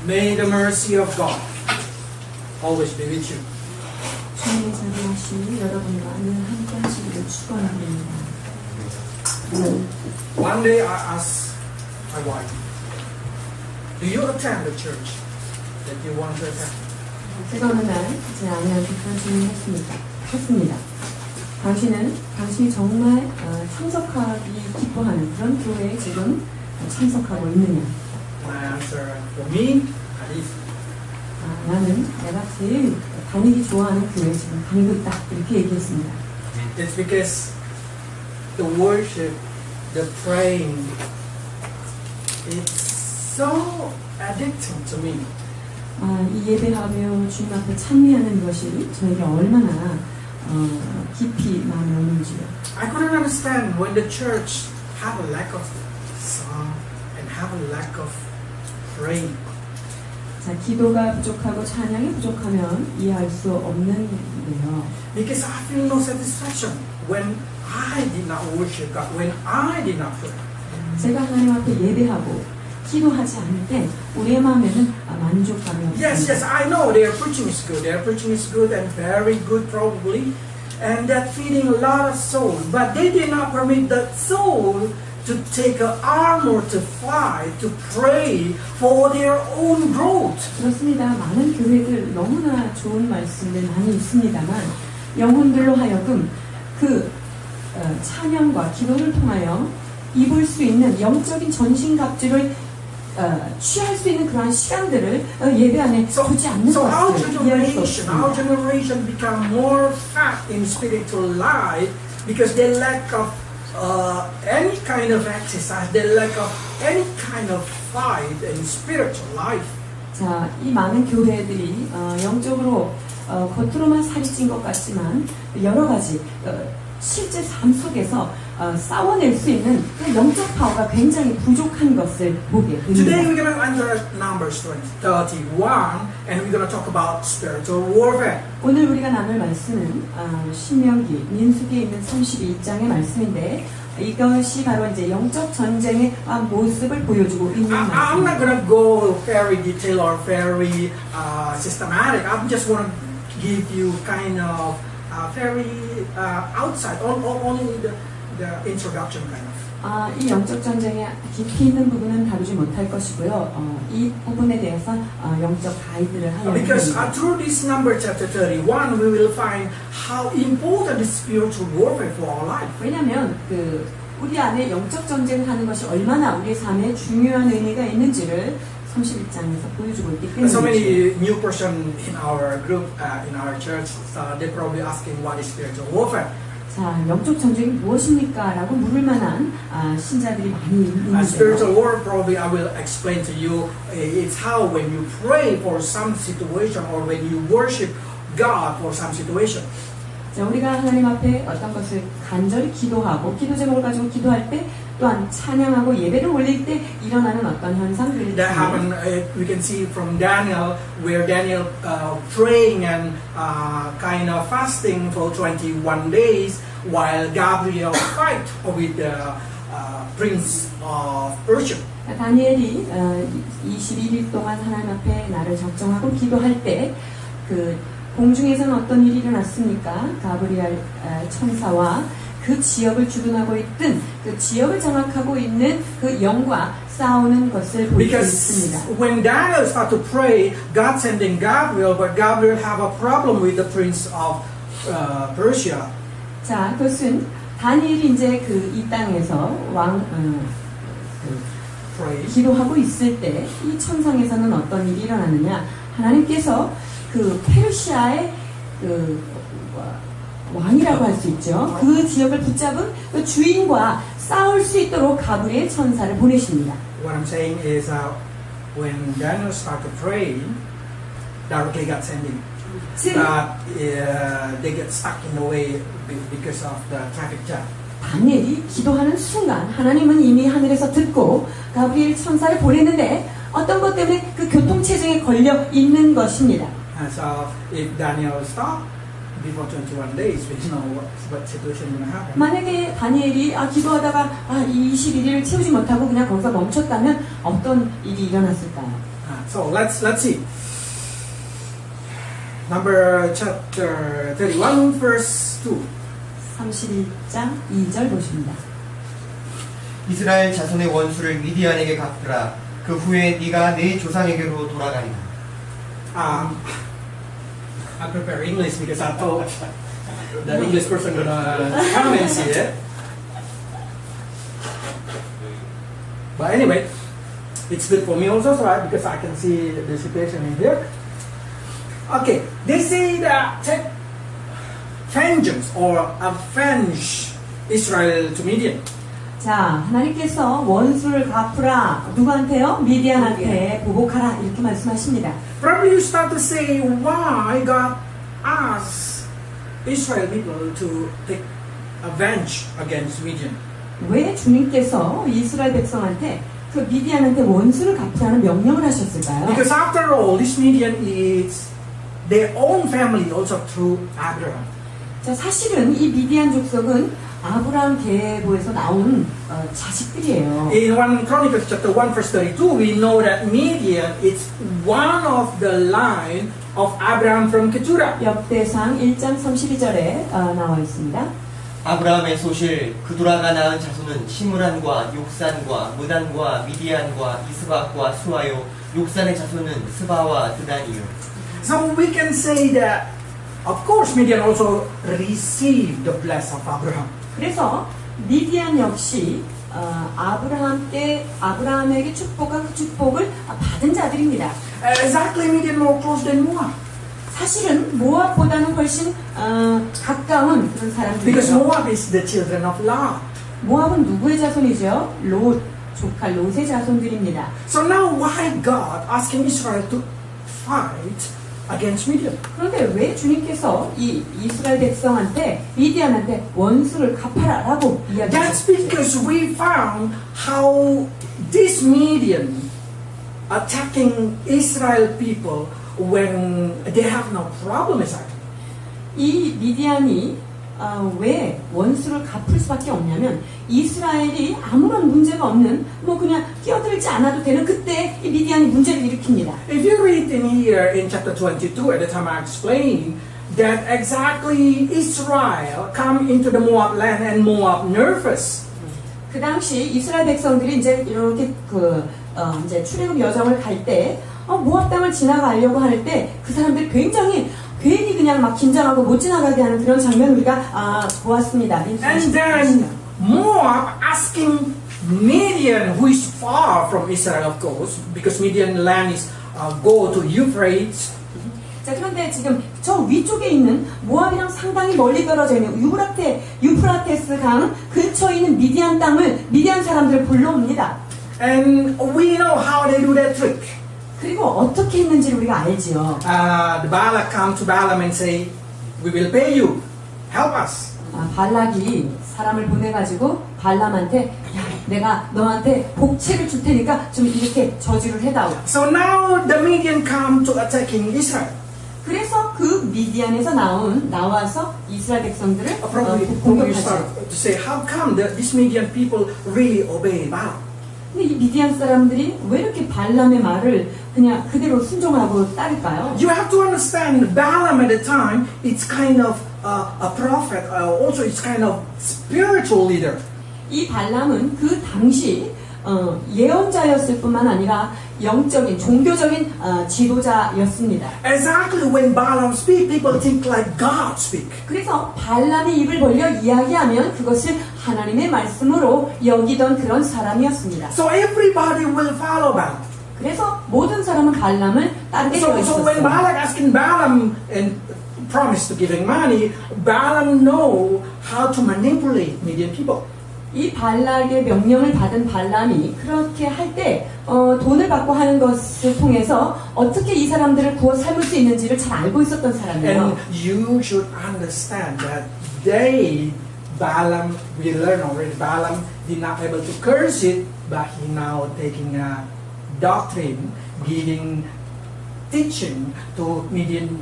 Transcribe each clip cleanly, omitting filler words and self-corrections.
May the mercy of God always be with you. 주님의 자비하심이 여러분과 늘 함께 하시기를 축원드립니다. One day I asked my wife, do you attend the church that you want to attend? 제가 어느 날 제 아내한테 그런 질문을 했습니다. 당신이 정말 참석하기 기뻐하는 그런 교회에 지금 참석하고 있느냐? My answer, for me, at least. 나는 내가 제일 다니기 좋아하는 교회에 지금 다니고 있다. 이렇게 얘기했습니다. It's because the worship, the praying, it's so addicting to me. 이 예배하며 주님 앞에 찬미하는 것이 저에게 얼마나 깊이 마음에 오는지요. I couldn't understand when the church have a lack of song and have a lack of praying. 자, 기도가 부족하고 찬양이 부족하면 이해할 수 없는 일인데요. Because I feel no satisfaction when I did not worship God, when I did not pray. 제가 하나님 앞에 예배하고 기도하지 않을 때 우리의 마음에는 만족감이 없습니다. Yes, I know their preaching is good. Their preaching is good and very good probably. And that feeding a lot of soul. But they did not permit that soul to take an armor to fight, to pray for their own growth. 그렇습니다. 많은 교회들 너무나 좋은 말씀들 많이 있습니다만 영혼들로 하여금 그 찬양과 기도를 통하여 입을 수 있는 영적인 전신갑주를 취할 수 있는 그러한 시간들을 예배 안에 두지 않는 So our 것을 이해할 수 없습니다. generation become more fat in spiritual life because they lack of any kind of exercise, they lack of any kind of fight in spiritual life. 자, 이 많은 교회들이 영적으로 겉으로만 살이 찐 것 같지만 여러 가지 실제 삶 속에서 싸워낼 수 있는 그 영적 파워가 굉장히 부족한 것을 보게 Today 됩니다. we're going to enter Numbers 31 and we're going to talk about spiritual warfare. 오늘 우리가 나눌 말씀은 신명기, 민수기에 있는 32장의 말씀인데 이것이 바로 이제 영적 전쟁의 모습을 보여주고 있는 I'm not 말씀입니다. going to go very detailed or very systematic. I just want to give you kind of very outside, only the introduction kind of. 이 영적 전쟁의 깊이 있는 부분은 다루지 못할 것이고요. 이 부분에 대해서 영적 가이드를 하려고 Because 합니다. through this number chapter 31, we will find how important is spiritual warfare for our life. 왜냐하면 우리 안에 영적 전쟁을 하는 것이 얼마나 우리의 삶에 중요한 의미가 있는지를 31장에서 보여주고 있기 So 때문이죠. many new person in our group, in our church, they're probably asking what is spiritual warfare. 자, 영적 전쟁이 무엇입니까? 라고 물을 만한 신자들이 많이 있는데요. Spiritual warfare, probably I will explain to you. It's how when you pray for some situation or when you worship God for some situation. 자, 우리가 하나님 앞에 어떤 것을 간절히 기도하고 기도 제목을 가지고 기도할 때 또한 찬양하고 예배를 올릴 때 일어나는 어떤 현상들이 That happened. We can see from Daniel, where Daniel praying and kind of fasting for 21 days, while Gabriel fight with the prince of Persia. 다니엘이 21일 동안 하나님 앞에 나를 적정하고 기도할 때 공중에서는 어떤 일이 일어났습니까? 가브리엘 천사와 그 지역을 주둔하고 있던 그 지역을 장악하고 있는 그 영과 싸우는 것을 볼 수 Because 있습니다. when Daniel started to pray, God sending Gabriel, but Gabriel have a problem with the prince of Persia. 자, 그것은 다니엘이 이제 이 땅에서 Pray. 기도하고 있을 때 이 천상에서는 어떤 일이 일어나느냐? 하나님께서 페르시아의 왕이라고 할 수 있죠. 그 지역을 붙잡은 그 주인과 싸울 수 있도록 가브리엘 천사를 보내십니다. What I'm saying is, when Daniel started praying, directly God sending. 즉 But they get stuck in the way because of the traffic jam. 다니엘이 기도하는 순간 하나님은 이미 하늘에서 듣고 가브리엘 천사를 보냈는데 어떤 것 때문에 그 교통체증에 걸려 있는 것입니다. And so if Daniel stopped before 21 days, we know what situation will happen. 만약에 다니엘이 기도하다가 21일을 채우지 못하고 그냥 거기서 멈췄다면 어떤 일이 일어났을까요? So let's see. Number chapter 31, verse 2. 31장 2절 보십니다. 이스라엘 자손의 원수를 미디안에게 갚으라. 그 후에 네가 네 조상에게로 돌아가리라. I prepare English because I thought the English person gonna come and see it. But anyway, it's good for me also, so because I can see the situation in here. Okay, they say that take vengeance or avenge Israel to Midian. 자, 하나님께서 원수를 갚으라. 누구한테요? 미디안한테 보복하라. 이렇게 말씀하십니다. Probably you start to say why God asked Israel people to take avenge against Midian. 왜 주님께서 이스라엘 백성한테 그 미디안한테 원수를 갚으라는 명령을 하셨을까요? Because after all, this Midian is their own family also through Abraham. 자, 사실은 이 미디안 족속은 아브라함 계보에서 나온 자식들이에요. In 1 Chronicles chapter 1 verse 32, we know that Midian is one of the line of Abraham from Keturah. 역대상 1장 32절에 나와 있습니다. 아브라함의 소실 그두라가 낳은 자손은 시므란과 욕산과 무단과 미디안과 이스박과 수아요. 욕산의 자손은 스바와 드단이요. So we can say that, of course, Midian also received the blessing of Abraham. 그래서 미디안 역시 아브라함에게 축복한 그 축복을 받은 자들입니다. Exactly, Midian more close than Moab. 사실은 모압보다는 훨씬 가까운 그런 Because 사람들이죠. Moab is the children of Lot. 모압은 누구의 자손이죠? 롯, 조카 롯의 자손들입니다. So now why God asking Israel to fight against Midian? 그런데 왜 주님께서 이 이스라엘 백성한테 미디안한테 원수를 갚아라라고 That's 이야기하셨죠? because we found how this Midian attacking Israel people when they have no problem exactly. 이 미디안이 왜 원수를 갚을 수밖에 없냐면 이스라엘이 아무런 문제가 없는 뭐 그냥 끼어들지 않아도 되는 그때 이 미디안이 문제를 일으킵니다. If you read in here in chapter 22, at the time I explained that exactly Israel come into the Moab land and Moab nervous. 그 당시 이스라엘 백성들이 이제 이렇게 이제 출애굽 여정을 갈 때 모압 땅을 지나가려고 할 때 그 사람들이 굉장히 괜히 그냥 막 긴장하고 못 지나가게 하는 그런 장면을 우리가 보았습니다. And then Moab asking Midian, who is far from Israel, of course, because Midian land is go to Euphrates. 자, 그런데 지금 저 위쪽에 있는 모압이랑 상당히 멀리 떨어져 있는 유프라테스 강 근처에 있는 미디안 땅을 미디안 사람들을 불러옵니다. And we know how they do that trick. 그리고 어떻게 했는지를 우리가 알지요. The Balak come to Balaam and say, we will pay you, help us. 발락이 사람을 보내가지고 발람한테 야, 내가 너한테 복채를 줄 테니까 좀 이렇게 저주를 해다오. So now the Midian come to attacking Israel. 그래서 그 미디안에서 나와서 이스라엘 백성들을 Probably you 공격하죠. start to say, how come these Midian people really obey Balaam? 근데 이 미디안 사람들이 왜 이렇게 발람의 말을 그냥 그대로 순종하고 따를까요? You have to understand Balaam at the time, it's kind of a prophet, also it's kind of spiritual leader. 이 발람은 그 당시 예언자였을 뿐만 아니라 영적인 종교적인 지도자였습니다. Exactly when Balaam speak, people think like God speak. 그래서 발람이 입을 벌려 이야기하면 그것을 하나님의 말씀으로 여기던 그런 사람이었습니다. So everybody will follow Balaam. 그래서 모든 사람은 발람을 따르게 되어 So when 있었어요. Balak asking Balaam and promised to give him money, Balaam know how to manipulate Midian people. 이 발락의 명령을 받은 발람이 그렇게 할 때 돈을 받고 하는 것을 통해서 어떻게 이 사람들을 구워 삶을 수 있는지를 잘 알고 있었던 사람이에요. And you should understand that Balaam, we learned already, Balaam did not able to curse it, but he now taking a doctrine, teaching to Midian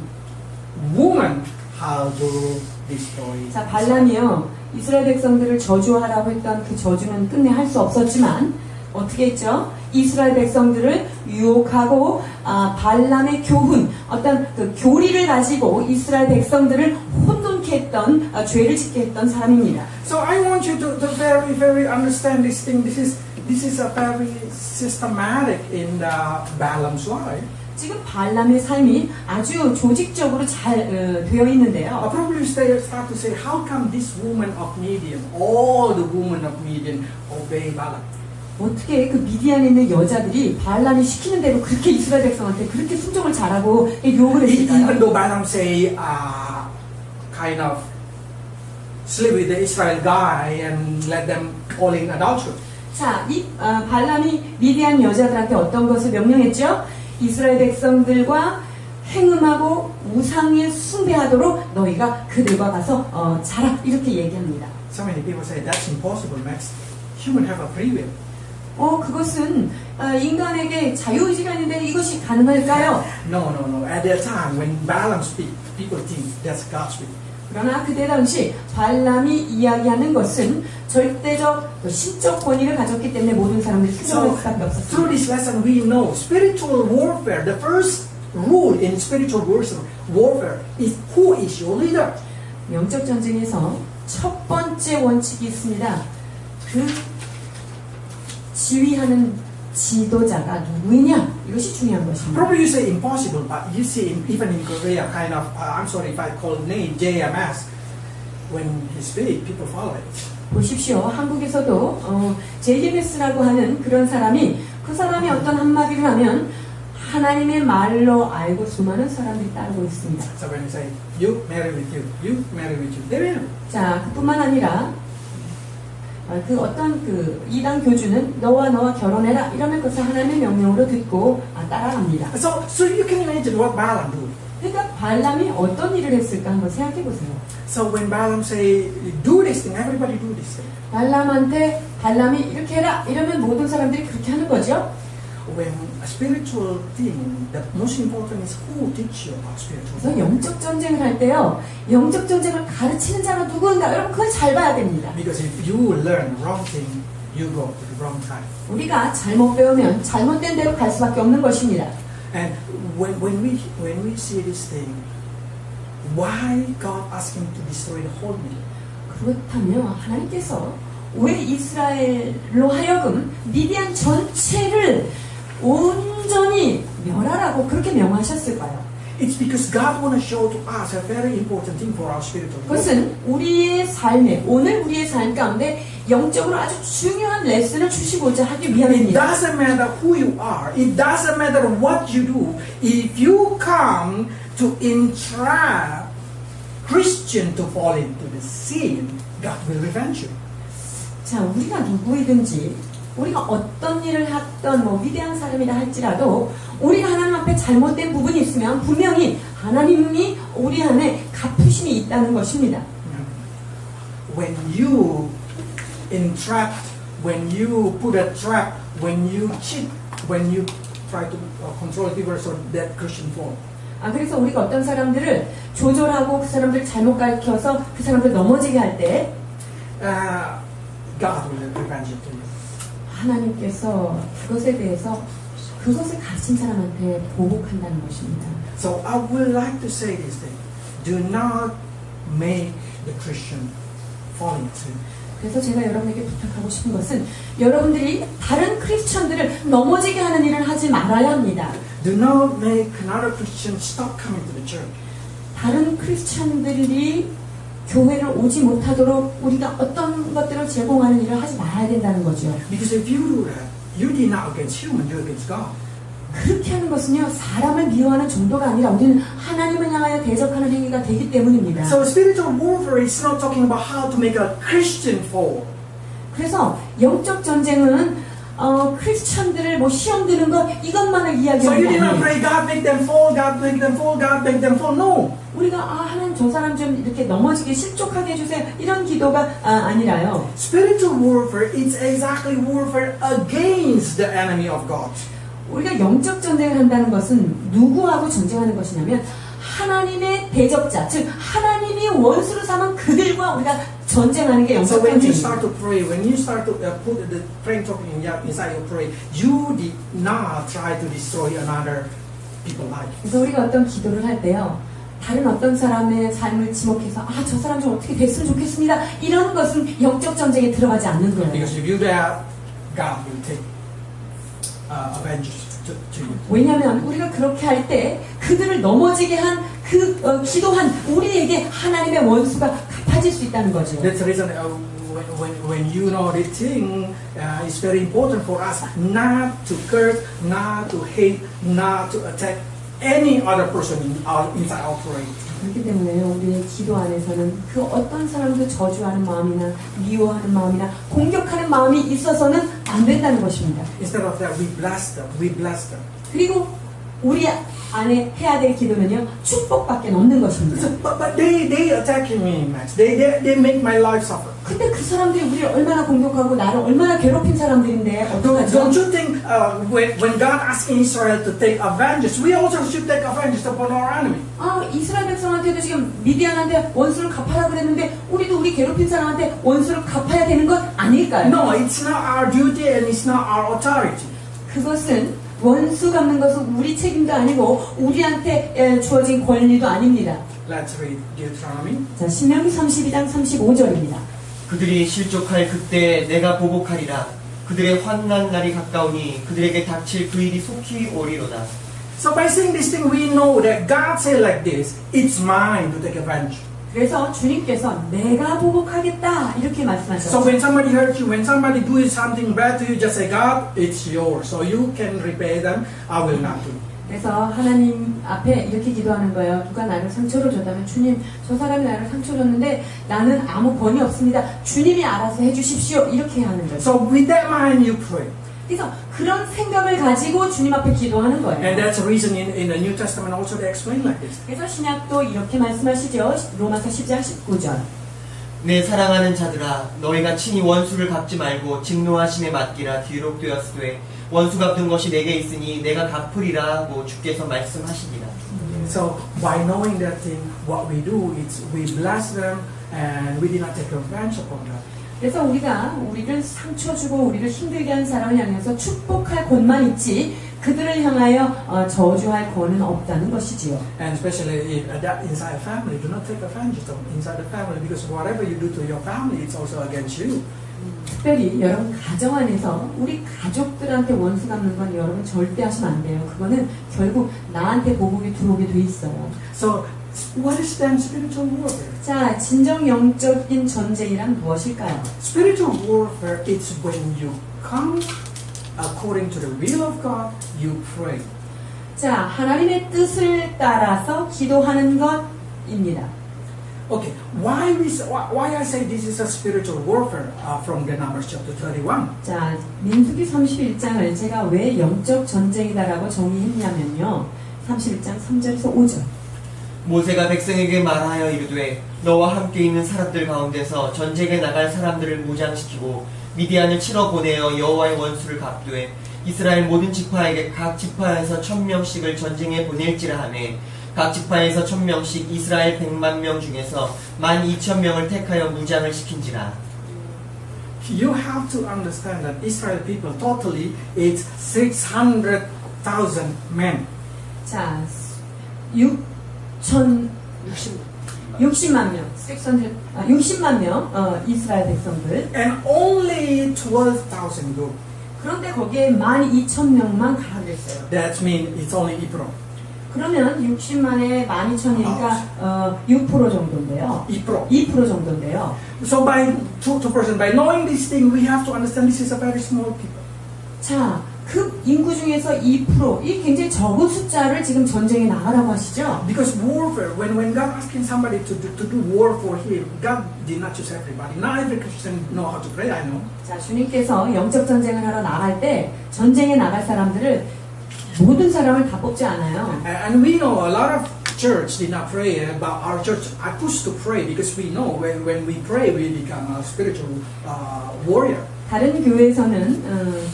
woman how to destroy. 자, 발람이요. 이스라엘 백성들을 저주하라고 했던 그 저주는 끝내 할 수 없었지만 어떻게 했죠? 이스라엘 백성들을 유혹하고 발람의 교훈, 어떤 그 교리를 가지고 이스라엘 백성들을 혼돈케 했던 죄를 짓게 했던 사람입니다. So I want you to very, very understand this thing. This is a very systematic in Balaam's life. 지금 발람의 삶이 아주 조직적으로 잘 되어 있는데요. Probably start to say, how come this woman of Midian, all the women of Midian obey Balaam? 어떻게 그 미디안에 있는 여자들이 발람이 시키는 대로 그렇게 이스라엘 백성한테 그렇게 순종을 잘하고 유혹을 Even 했을까요? though Balaam say, kind of sleep with the Israel guy and let them fall in adultery. 자, 이 발람이 미디안 여자들한테 어떤 것을 명령했죠? 이스라엘 백성들과 행음하고 우상에 숭배하도록 너희가 그들과 가서 자라 이렇게 얘기합니다. So many people say that's impossible, Max. Human have a free will. 그것은 인간에게 자유의지가 있는데 이것이 가능할까요? No. At that time, when Balaam speaks, people think that's God's will. 그러나 그때 당시 발람이 이야기하는 것은 절대적 신적 권위를 가졌기 때문에 모든 사람들이 순종할 So, 수밖에 through 없었습니다. this lesson, we know spiritual warfare. The first rule in spiritual warfare is who is your leader. 영적 전쟁에서 첫 번째 원칙이 있습니다. 그 지휘하는 지도자가 누구냐? 이것이 중요한 것입니다. Probably you say impossible, but you see, even in Korea, kind of, I'm sorry if I call name JMS, when he speaks, people follow it. 보십시오. 한국에서도 JMS라고 하는 그런 사람이 그 사람이 어떤 한마디를 하면 하나님의 말로 알고 수많은 사람들이 따르고 있습니다. So when you say, you marry with you marry with you, they will. 자, 그뿐만 아니라 그 어떤 그 이단 교주는 너와 결혼해라 이러면 그것을 하나님의 명령으로 듣고 따라갑니다. So you can imagine what Balaam do. 그러니까 발람이 어떤 일을 했을까 한번 생각해 보세요. So when Balaam say, do this thing, everybody do this thing. 발람한테 발람이 이렇게 해라 이러면 모든 사람들이 그렇게 하는 거죠. When a spiritual thing, the most important is who teach you about spiritual 그래서 thing. 영적 전쟁을 할 때요. 영적 전쟁을 가르치는 자가 누구인가 여러분 그걸 잘 봐야 됩니다. Because if you learn wrong thing, you go to the wrong time. 우리가 잘못 배우면 잘못된 대로 갈 수밖에 없는 것입니다. And when we see this thing, why God asking to destroy the whole nation? 그렇다면 하나님께서 왜 이스라엘로 하여금 미디안 전체를 온전히 멸하라고 그렇게 명하셨을까요? It's because God want to show to us a very important thing for our spiritual growth. 그것은 우리의 삶에 오늘 우리의 삶 가운데 영적으로 아주 중요한 레슨을 주시고자 하기 It 위함입니다. doesn't matter who you are. It doesn't matter what you do. If you come to entrap Christian to fall into the sin, God will revenge you. 자, 우리가 누구이든지 우리가 어떤 일을 하던 위대한 사람이라 할지라도 우리가 하나님 앞에 잘못된 부분이 있으면 분명히 하나님이 우리 안에 갚으심이 있다는 것입니다. When you entrap, when you put a trap, when you cheat, when you try to control people so that Christian fall. 그래서 우리가 어떤 사람들을 조절하고 그 사람들을 잘못 가르쳐서 그 사람들 넘어지게 할 때 God will revenge it to you. 하나님께서 그것에 대해서 그것을 가르친 사람한테 보복한다는 것입니다. So I would like to say this thing. Do not make the Christian fall into. 그래서 제가 여러분에게 부탁하고 싶은 것은 여러분들이 다른 크리스천들을 넘어지게 하는 일을 하지 말아야 합니다. Do not make another Christian stop coming to the church. 다른 크리스천들이 교회를 오지 못하도록 우리가 어떤 것들을 제공하는 일을 하지 말아야 된다는 거죠. Because if you do that, you did not against human, you're against God. 그렇게 하는 것은요, 사람을 미워하는 정도가 아니라 우리는 하나님을 향하여 대적하는 행위가 되기 때문입니다. So spiritual warfare is not talking about how to make a Christian fall. 그래서 영적 전쟁은 크리스천들을 시험 드는 것 이것만을 So 이야기하는 you 게 did not 아니에요. pray, God make them fall, God make them fall, God make them fall. No. 우리가 하나님 저 사람 좀 이렇게 넘어지게 실족하게 해주세요. 이런 기도가 아니라요. Spiritual warfare is exactly warfare against the enemy of God. 우리가 영적 전쟁을 한다는 것은 누구하고 전쟁하는 것이냐면 하나님의 대적자, 즉 하나님이 원수로 삼은 그들과 우리가 전쟁하는 게 So 영적 when you 전쟁입니다. start to pray, when you start to put the praying topic inside your prayer, you did not try to destroy another people's life. 그래서 우리가 어떤 기도를 할 때요, 다른 어떤 사람의 삶을 지목해서 저 사람 좀 어떻게 됐으면 좋겠습니다. 이런 것은 영적 전쟁에 들어가지 않는 거예요. Because if you do that, God will take vengeance to you. 왜냐하면 우리가 그렇게 할 때 그들을 넘어지게 한 기도한 우리에게 하나님의 원수가 갚아질 수 있다는 거죠. That's the reason when you know the thing, it's very important for us not to curse, not to hate, not to attack any other person inside our prayer. 그렇기 때문에 우리의 기도 안에서는 그 어떤 사람도 저주하는 마음이나 미워하는 마음이나 공격하는 마음이 있어서는 안 된다는 것입니다. Instead of that, we bless them. We bless them. 그리고 우리 안에 해야 될 기도는요, 축복밖에 없는 것입니다. But they attacking me, Max. They make my life suffer. 근데 그 사람들이 우리를 얼마나 공격하고 나를 얼마나 괴롭힌 사람들인데 Don't 어떡하죠? you think when God asked Israel to take vengeance, we also should take vengeance upon our enemy? 이스라엘 백성한테도 지금 미디안한테 원수를 갚아라 그랬는데 우리도 우리 괴롭힌 사람한테 원수를 갚아야 되는 것 아닐까요? No, it's not our duty and it's not our authority. 그것은 원수 갚는 것은 우리 책임도 아니고 우리한테 주어진 권리도 아닙니다. Let's read Deuteronomy. 자, 신명기 32장 35절입니다. 그들이 실족할 그때 내가 보복하리라. 그들의 환난 날이 가까우니 그들에게 닥칠 그 일이 속히 오리로다. So by saying this thing, we know that God said like this, it's mine to take revenge. 그래서 주님께서 내가 보복하겠다 이렇게 So 말씀하셨어요. when somebody hurts you, when somebody doing something bad to you, just say, God, it's yours. So you can repay them. I will not do. 그래서 하나님 앞에 이렇게 기도하는 거예요. 누가 나를 상처를 줬다면 주님, 저 사람이 나를 상처 줬는데 나는 아무 권위 없습니다. 주님이 알아서 해주십시오. 이렇게 하는 거죠. So with that mind, you pray. 그래서 그런 생각을 가지고 주님 앞에 기도하는 And 거예요. that's the reason in the New Testament also they explain like this. 그래서 신약도 이렇게 말씀하시죠. 로마서 10장 19절. 내 사랑하는 자들아 너희가 친히 원수를 갚지 말고 직노하심에 맡기라. 기록되었으되 원수 갚는 것이 내게 있으니 내가 갚으리라 하고 주께서 말씀하시니라. So by knowing that thing, what we do is we bless them and we did not take revenge upon them. 그래서 우리가 우리를 상처 주고 우리를 힘들게 한 사람을 향해서 축복할 권만 있지 그들을 향하여 저주할 권은 없다는 것이지요. And especially that inside a family, do not take revenge inside the family because whatever you do to your family, it's also against you. 특별히 여러분 가정 안에서 우리 가족들한테 원수 갚는 건 여러분 절대 하시면 안 돼요. 그거는 결국 나한테 보복이 들어오게 돼 있어요. So what is then spiritual warfare? 자, 진정 영적인 전쟁이란 무엇일까요? Spiritual warfare is when you come according to the will of God, you pray. 자, 하나님의 뜻을 따라서 기도하는 것입니다. Okay, why I say this is a spiritual warfare from the Numbers chapter 31? 자, 민수기 31장을 제가 왜 영적 전쟁이다라고 정의했냐면요. 31장 3절에서 5절. 모세가 백성에게 말하여 이르되 너와 함께 있는 사람들 가운데서 전쟁에 나갈 사람들을 무장시키고 미디안을 치러 보내어 여호와의 원수를 갚되 이스라엘 모든 지파에게 각 지파에서 1000명씩을 전쟁에 보낼지라 하매 각 지파에서 1000명씩 이스라엘 100만 명 중에서 12,000명을 택하여 무장을 시킨지라. You have to understand that Israel people totally is 600,000 men. 자, 60만 명, 60만 명 이스라엘 백성들. And only 12,000 go. 그런데 거기에 12,000명만 가라 그랬어요. That means it's only Ephraim. 그러면 60만에 12,000이니까 6% 정도인데요. Ephraim. 2% 정도인데요. So by by knowing this thing, we have to understand this is a very small people. 자, 그 인구 중에서 2%, 이 굉장히 적은 숫자를 지금 전쟁에 나가라고 하시죠? Because warfare, when God asking somebody to do war for Him, God did not choose everybody. Not every Christian know how to pray. I know. 자, 주님께서 영적 전쟁을 하러 나갈 때 전쟁에 나갈 사람들을 모든 사람을 다 뽑지 않아요. And we know a lot of church did not pray, but our church I pushed to pray because we know when we pray we become a spiritual warrior. 다른 교회에서는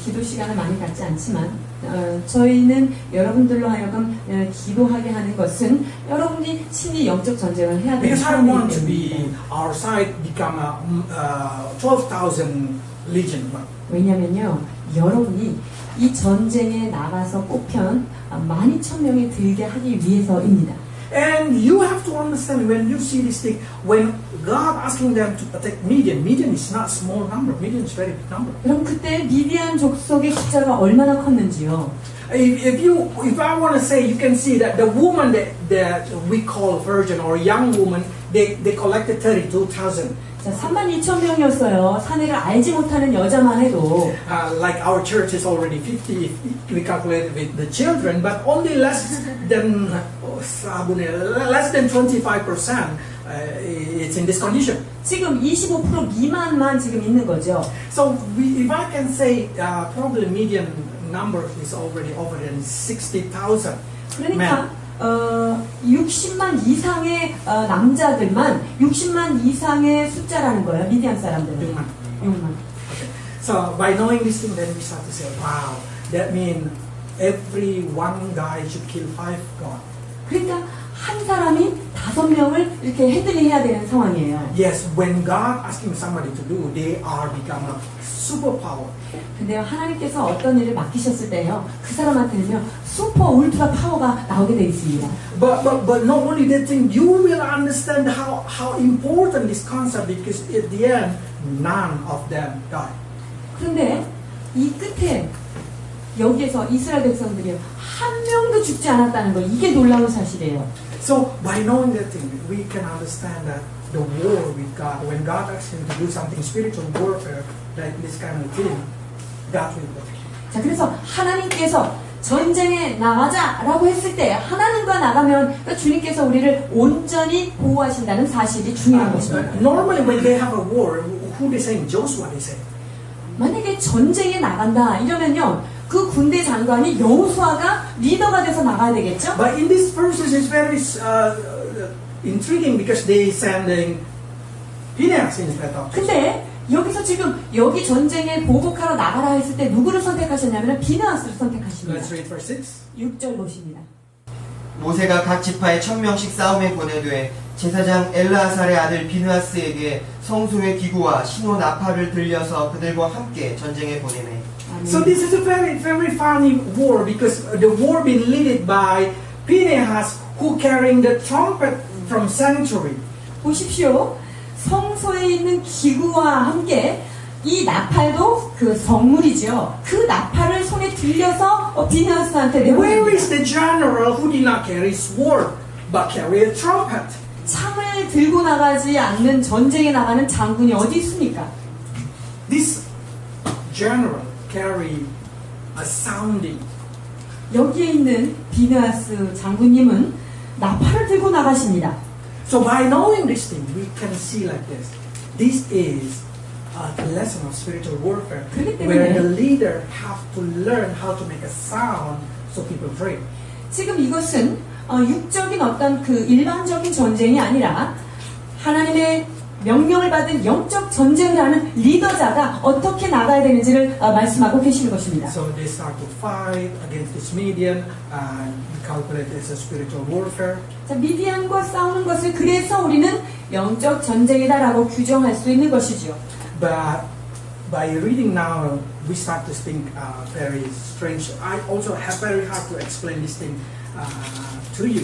기도 시간을 많이 갖지 않지만 저희는 여러분들로 하여금 기도하게 하는 것은 여러분이 친히 영적 전쟁을 해야 되는 Because I want to 사람이기 때문입니다. be our side become a 12,000 legion. 왜냐면요, 여러분이 이 전쟁에 나가서 꽃편 12,000명이 들게 하기 위해서입니다. And you have to understand when you see this thing, when God asking them to attack Midian, Midian is not small number, Midian is very big number. 그럼 그때 미디안 족속의 숫자가 얼마나 컸는지요? If I want to say, you can see that the woman that we call virgin or young woman, they collected 32,000. 자, 32,000명이었어요. 사내를 알지 못하는 여자만 해도. Like our church is already 50 if we calculate with the children, but only less than 25%. It's in this condition. 지금 25% 미만만 지금 있는 거죠. So if I can say, probably median number is already over than 60,000. 그러니까 60만 이상의 남자들만 60만 이상의 숫자라는 거예요. 미디안 사람들은. 6만. Okay. So by knowing this thing, then we start to say, wow, that means every one guy should kill 5 God. 그러니까 한 사람이 5명을 이렇게 핸들링해야 되는 상황이에요. Yes, when God asking somebody to do, they are become a superpower. 근데요, 하나님께서 어떤 일을 맡기셨을 때요, 그 사람한테는요, 슈퍼 울트라 파워가 나오게 돼 있습니다. But not only that thing, you will understand how important this concept, because at the end, none of them die. 그런데 이 끝에 여기에서 이스라엘 백성들이 한 명도 죽지 않았다는 거, 이게 놀라운 사실이에요. So by knowing that thing, we can understand that the war with God, when God asks him to do something spiritual warfare, like this kind of killing, God will protect him. 자, 그래서 하나님께서 전쟁에 나가자라고 했을 때 하나님과 나가면 그러니까 주님께서 우리를 온전히 보호하신다는 사실이 중요한 것입니다. Normally when they have a war, who they saying? Joshua they say. 만약에 전쟁에 나간다 이러면요, 그 군대 장관이 여호수아가 리더가 돼서 나가야 되겠죠? But in this verses, it's very intriguing because they sending Phinehas instead of Joshua. 근데 여기서 지금 여기 전쟁에 보복하러 나가라 했을 때 누구를 선택하셨냐면 비느하스를 선택하십니다. Let's read verse 6. 6절 보십니다. 모세가 각 지파에 1,000명씩 싸움에 보내되 제사장 엘르아살의 아들 비느하스에게 성소의 기구와 신호 나팔을 들려서 그들과 함께 전쟁에 보내매. So this is a very, very funny war because the war being led by Phinehas who carrying the trumpet from sanctuary. 보십시오. 성소에 있는 기구와 함께 이 나팔도 그 성물이죠. 그 나팔을 손에 들려서 비느하스한테 Where 내보냅니다. is the general who did not carry sword but carry a trumpet? 창을 들고 나가지 않는 전쟁에 나가는 장군이 어디 있습니까? This general carry a sounding. 여기에 있는 비느하스 장군님은 나팔을 들고 나가십니다. So by knowing this thing, we can see like this. This is a lesson of spiritual warfare, 그렇기 where the 때문에 leader have to learn how to make a sound so people pray. 지금 이것은 육적인 어떤 그 일반적인 전쟁이 아니라 하나님의 명령을 받은 영적 전쟁을 하는 리더자가 어떻게 나가야 되는지를 말씀하고 계시는 것입니다. So they start to fight against this Midian, and we calculate this as spiritual warfare. 자, 미디안과 싸우는 것을 그래서 우리는 영적 전쟁이다라고 규정할 수 있는 것이죠. But by reading now, we start to think very strange. I also have very hard to explain this thing to you.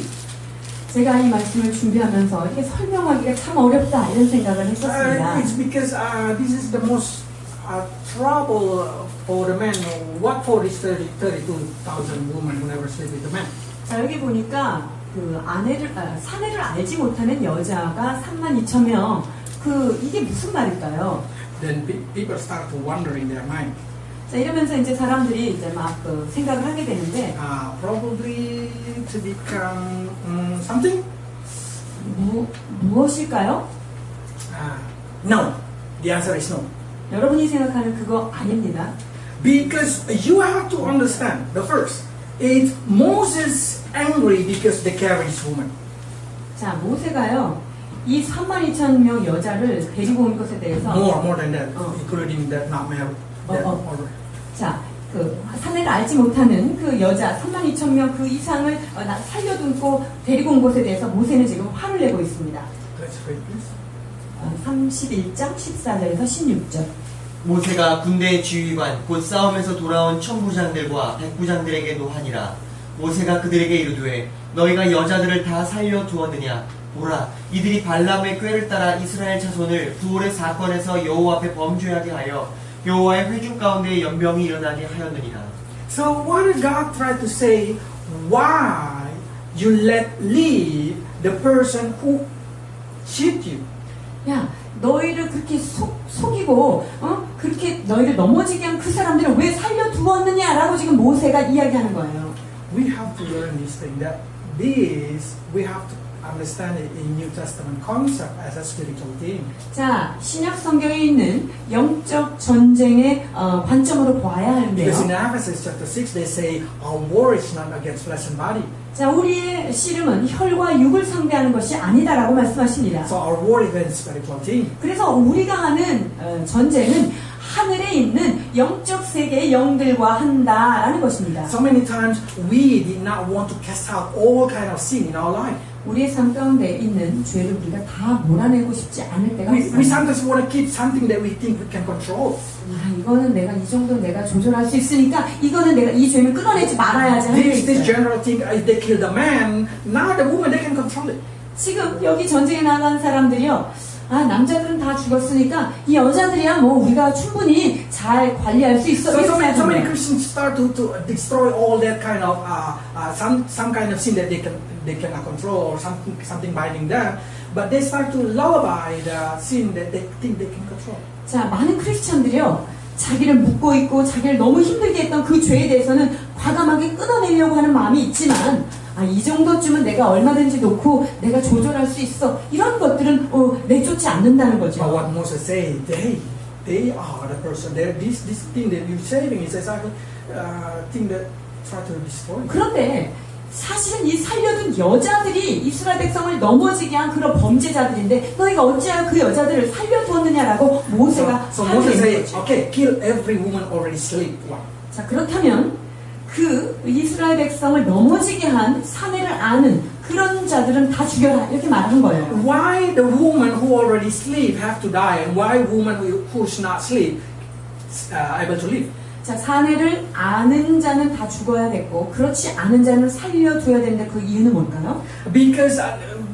제가 이 말씀을 준비하면서 이게 설명하기가 참 어렵다 이런 생각을 했었습니다. It's because this is the most trouble for the men. What for this 32,000 women who never sleep with the men? 자, 여기 보니까 그 사내를 알지 못하는 여자가 32,000명. 이게 무슨 말일까요? Then people start to wonder in their mind. 자, 이러면서 이제 사람들이 이제 막 생각을 하게 되는데 Probably to become something? 무엇일까요? No. The answer is no. 여러분이 생각하는 그거 아닙니다. Because you have to understand, the first, it's Moses angry because they carry this woman. 자, 모세가요, 이 32,000명 여자를 데리고 온 것에 대해서 More than that, including that not married. 자, 그 사내를 알지 못하는 그 여자 32,000명 그 이상을 살려두고 데리고 온 것에 대해서 모세는 지금 화를 내고 있습니다. Let's read this. 31장 14절에서 16절. 모세가 군대의 지휘관 곧 싸움에서 돌아온 천부장들과 백부장들에게 노하니라. 모세가 그들에게 이르되 너희가 여자들을 다 살려 두었느냐. 보라, 이들이 발람의 꾀를 따라 이스라엘 자손을 부올의 사건에서 여호와 앞에 범죄하게 하여 여호와의 회중 가운데 연병이 일어나게 하였느니라. So what did God try to say? Why you let leave the person who cheat you? 야, 너희를 그렇게 속이고 그렇게 너희를 넘어지게 한 그 사람들을 왜 살려두었느냐라고 지금 모세가 이야기하는 거예요. We have to learn this thing that this we have to understand it in New Testament concept as a spiritual thing. 자, 신약 성경에 있는 영적 전쟁의 관점으로 봐야 Because in 하는데요. Ephesians chapter 6 they say our war is not against flesh and body. 자, 우리의 씨름은 혈과 육을 상대하는 것이 아니다라고 말씀하십니다. So our war is against spiritual thing. 그래서 우리가 하는 전쟁은 하늘에 있는 영적 세계의 영들과 한다라는 것입니다. So many times we did not want to cast out all kind of sin in our life. 우리의 삶 가운데 있는 죄를 우리가 다 몰아내고 싶지 않을 때가 We 있어요. sometimes want to keep something that we think we can control. 이거는 내가 이 정도 내가 조절할 수 있으니까 이거는 내가 이 죄는 끊어내지 말아야지 하는 게 This 있어요. general thing, if they kill the man, now the woman they can control it. 지금 여기 전쟁에 나간 사람들이요. 남자들은 다 죽었으니까 이 여자들이야 뭐 우리가 충분히 잘 관리할 수 있어. So 이렇게 so many 생각해요. Christians start to destroy all that kind of some kind of sin that they cannot control or something binding them, but they start to lullaby the sin that they think they can control. 자, 많은 크리스천들이요. 자기를 묶고 있고 자기를 너무 힘들게 했던 그 죄에 대해서는 과감하게 끊어내려고 하는 마음이 있지만 이 정도쯤은 내가 얼마든지 놓고 내가 조절할 수 있어. 이런 것들은 내쫓지 않는다는 But 거죠. what Moses say, they are the person. This thing that you're saving is exactly thing that try to destroy. 그런데 사실은 이 살려둔 여자들이 이스라엘 백성을 넘어지게 한 그런 범죄자들인데 너희가 어찌하여 그 여자들을 살려두었느냐라고 모세가 So 화를 Moses 내는 say, 거죠. okay, kill every woman already sleep. Wow. 자, 그렇다면 그 이스라엘 백성을 넘어지게 한 사내를 아는 그런 자들은 다 죽여라 이렇게 말한 거예요. Why the woman who already sleep have to die, and why woman who should not sleep able to live? 자, 사내를 아는 자는 다 죽어야 됐고 그렇지 않은 자는 살려둬야 되는데 그 이유는 뭘까요? Because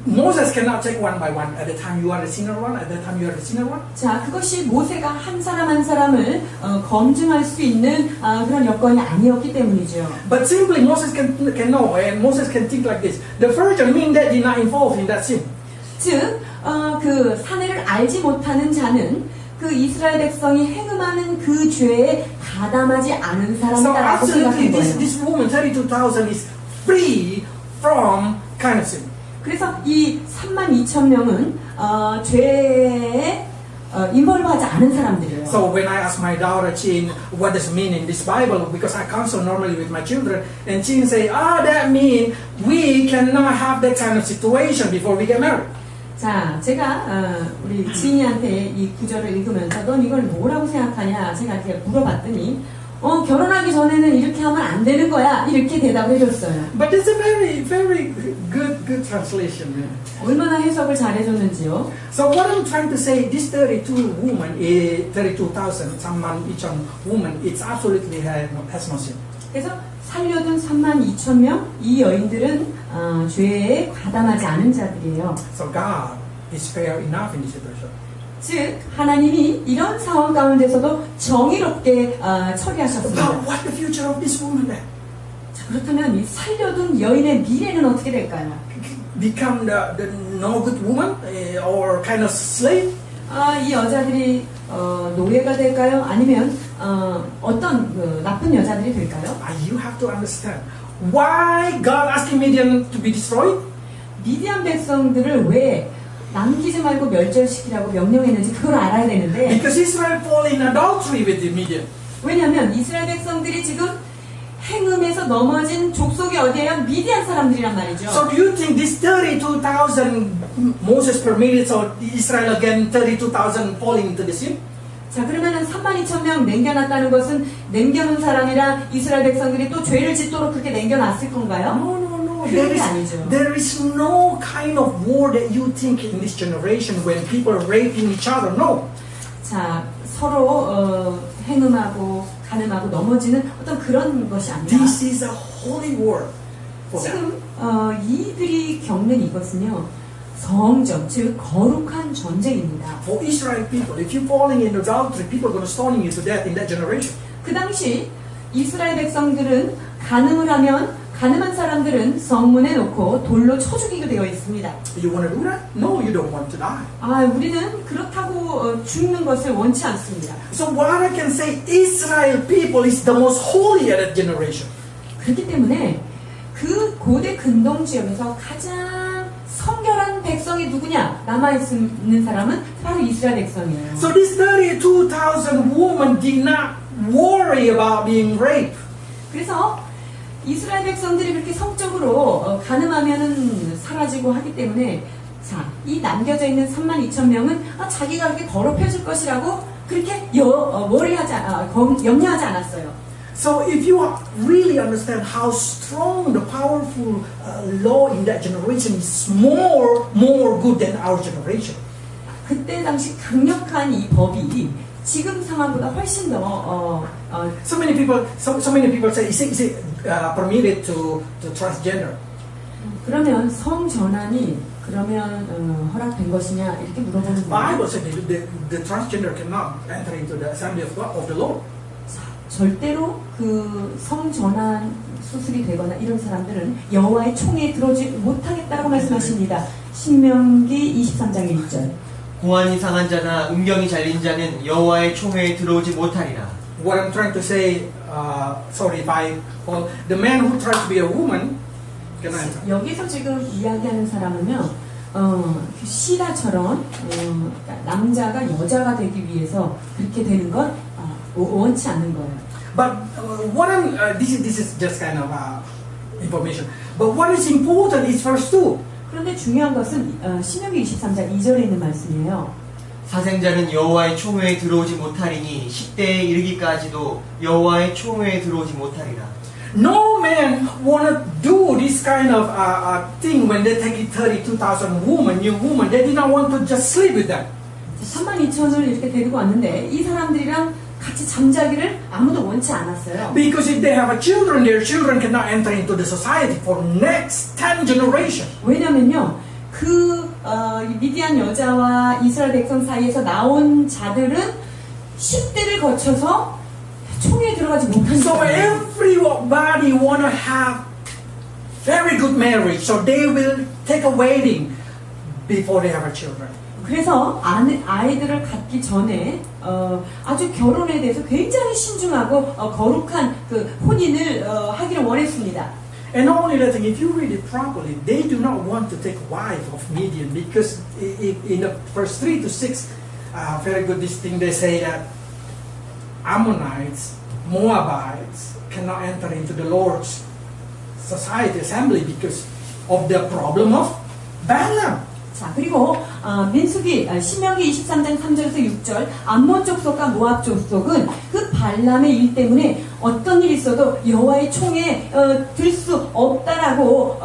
Moses cannot take one by one. At the time you are the sinner one, at the time you are the sinner one. 자, 그것이 모세가 한 사람 한 사람을 검증할 수 있는 그런 여건이 아니었기 때문이죠. But simply Moses can know, and Moses can think like this. The virgin mean that did not involved in that sin. 즉, 그 사내를 알지 못하는 자는 그 이스라엘 백성이 행음하는 그 죄에 가담하지 않은 So 사람이다라고 absolutely 생각한 거예요. this woman 32,000 is free from kind of sin. 그래서 이 32,000명은 죄에 인벌브하지 않은 사람들이에요. So when I ask my daughter Chin what does it mean in this Bible, because I counsel normally with my children, and Chin say, that mean we cannot have that kind of situation before we get married. 자, 제가 우리 지인이한테 이 구절을 읽으면서 넌 이걸 뭐라고 생각하냐 제가 이렇게 물어봤더니 결혼하기 전에는 이렇게 하면 안 되는 거야 이렇게 대답을 해줬어요. But it's a very, very good translation. 얼마나 해석을 잘해줬는지요. So what I'm trying to say, this 32 woman, 32,000, each woman, it's absolutely has no sin. 그래서 살려둔 32,000명 이 여인들은 죄에 가담하지 않은 자들이에요. So God is fair enough in this situation. 즉 하나님이 이런 상황 가운데서도 정의롭게 처리하셨습니다. But what the future of this woman then? 자, 그렇다면 이 살려둔 여인의 미래는 어떻게 될까요? Become the no good woman or kind of slave? 이 여자들이 노예가 될까요? 아니면 어떤 나쁜 여자들이 될까요? You have to understand why God asking Midian to be destroyed. 미디안 백성들을 왜 남기지 말고 멸절시키라고 명령했는지 그걸 알아야 되는데 Because Israel fall in adultery with the Midian. 왜냐하면 이스라엘 백성들이 지금 행음에서 넘어진 족속이 어디예요? 미디안 사람들이란 말이죠. So do you think this 32,000 Moses permitted, so Israel again 32,000 falling into the sin? 자, 그러면은 32,000명 남겨놨다는 것은 남겨놓은 사람이랑 이스라엘 백성들이 또 죄를 짓도록 그렇게 남겨놨을 건가요? No, no, no. 그런 게 아니죠. There is no kind of war that you think in this generation when people are raping each other. No. 자, 서로 행음하고 간음하고 넘어지는 어떤 그런 것이 아니라 This is a holy war for them. 지금 이들이 겪는 이것은요 성전, 즉 거룩한 전쟁입니다. For Israel people, if you're falling in adultery, people are going to stone you to death in that generation. 그 당시 이스라엘 백성들은 간음을 하면 간음한 사람들은 성문에 놓고 돌로 쳐 죽이게 되어 있습니다. You want to do that? No, you don't want to die. 아, 우리는 그렇다고 죽는 것을 원치 않습니다. So what I can say, Israel people is the most holy at that generation. 그렇기 때문에 그 고대 근동 지역에서 가장 성결한 백성이 누구냐? 남아있는 사람은 바로 이스라엘 백성이에요. So these 32,000 women did not worry about being raped. 그래서 이스라엘 백성들이 그렇게 성적으로 간음하면은 사라지고 하기 때문에 자, 이 남겨져 있는 32,000명은 자기가 그렇게 더럽혀질 것이라고 그렇게 염려하지 않았어요. So if you really understand how strong the powerful law in that generation is more good than our generation. 그때 당시 강력한 이 법이 지금 상황보다 훨씬 더 So many people say, is it permitted to transgender? 그러면 성전환이 그러면 허락된 것이냐 이렇게 물어보는 거예요. Bible said the transgender cannot enter into the assembly of God, of the Lord. 절대로 그 성전환 수술이 되거나 이런 사람들은 여호와의 총회에 들어오지 못하겠다고 말씀하십니다. 신명기 23장 1절. 고환이 상한 자나 음경이 잘린 자는 여호와의 총회에 들어오지 못하리라. What I'm trying to say, sorry if I, well, the man who tries to be a woman cannot enter. 여기서 지금 이야기하는 사람은요, 시라처럼 그러니까 남자가 여자가 되기 위해서 그렇게 되는 건 원치 않는 거예요. But what I'm, this is just kind of information. But what is important is verse 2. 그런데 중요한 것은 신명기 23장 2절에 있는 말씀이에요. 사생자는 여호와의 총회에 들어오지 못하리니 10대에 이르기까지도 여호와의 총회에 들어오지 못하리라. No man wanna do this kind of thing when they take 32,000 women, new women. They did not want to just sleep with them. 32,000을 이렇게 데리고 왔는데 이 사람들이랑 같이 잠자기를 아무도 원치 않았어요. Because if they have children, their children cannot enter into the society for next 10 generation. 왜냐면요, 미디안 여자와 이스라엘 백성 사이에서 나온 자들은 10대를 거쳐서 총회에 들어가지 못한 So 거예요. everybody wanna have very good marriage, so they will take a wedding before they have a children. 그래서 아이들을 갖기 전에 아주 결혼에 대해서 굉장히 신중하고 거룩한 그 혼인을 하기를 원했습니다. And not only that, if you read it properly, they do not want to take wife of Midian because in the verse 3 to 6, very good this thing they say that Ammonites, Moabites cannot enter into the Lord's society assembly because of the problem of Balaam. 자, 그리고 신명기 23장 3절에서 6절 암몬 족속과 모압 족속은 그 발람의 일 때문에 어떤 일이 있어도 여호와의 총에 들 수 없다라고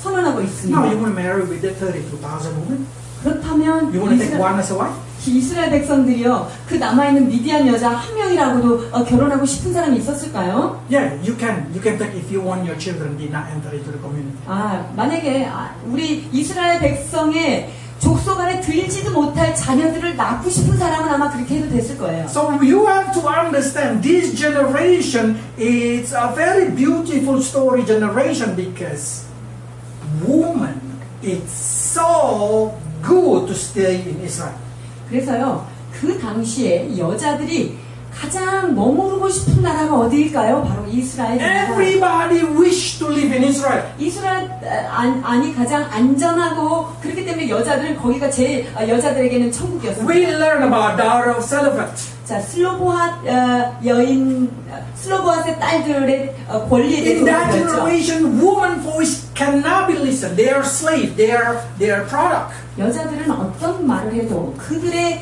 선언하고 있습니다. Now you want to marry with the 32,000 women? 그렇다면 You want to take one as a wife? 이스라엘 백성들이요, 그 남아있는 미디안 여자 한 명이라고도 결혼하고 싶은 사람이 있었을까요? Yeah, you can. You can take if you want your children did not enter into the community. 만약에 우리 이스라엘 백성의 족속 안에 들지도 못할 자녀들을 낳고 싶은 사람은 아마 그렇게 해도 됐을 거예요. So you have to understand this generation is a very beautiful story generation because woman is so good to stay in Israel. 그래서요, 그 당시에 여자들이 가장 머무르고 싶은 나라가 어디일까요? 바로 이스라엘입니다. Everybody wish to live in Israel. 이스라엘이 가장 안전하고 그렇기 때문에 여자들은 거기가 제일 여자들에게는 천국이었습니다. We learn about daughter of Zelophehad. 자, 슬로보앗의 딸들의 권리에 In 대해서 that 배웠죠. generation, woman voice cannot be listened listen. They are slave. They are product. 여자들은 어떤 말을 해도 그들의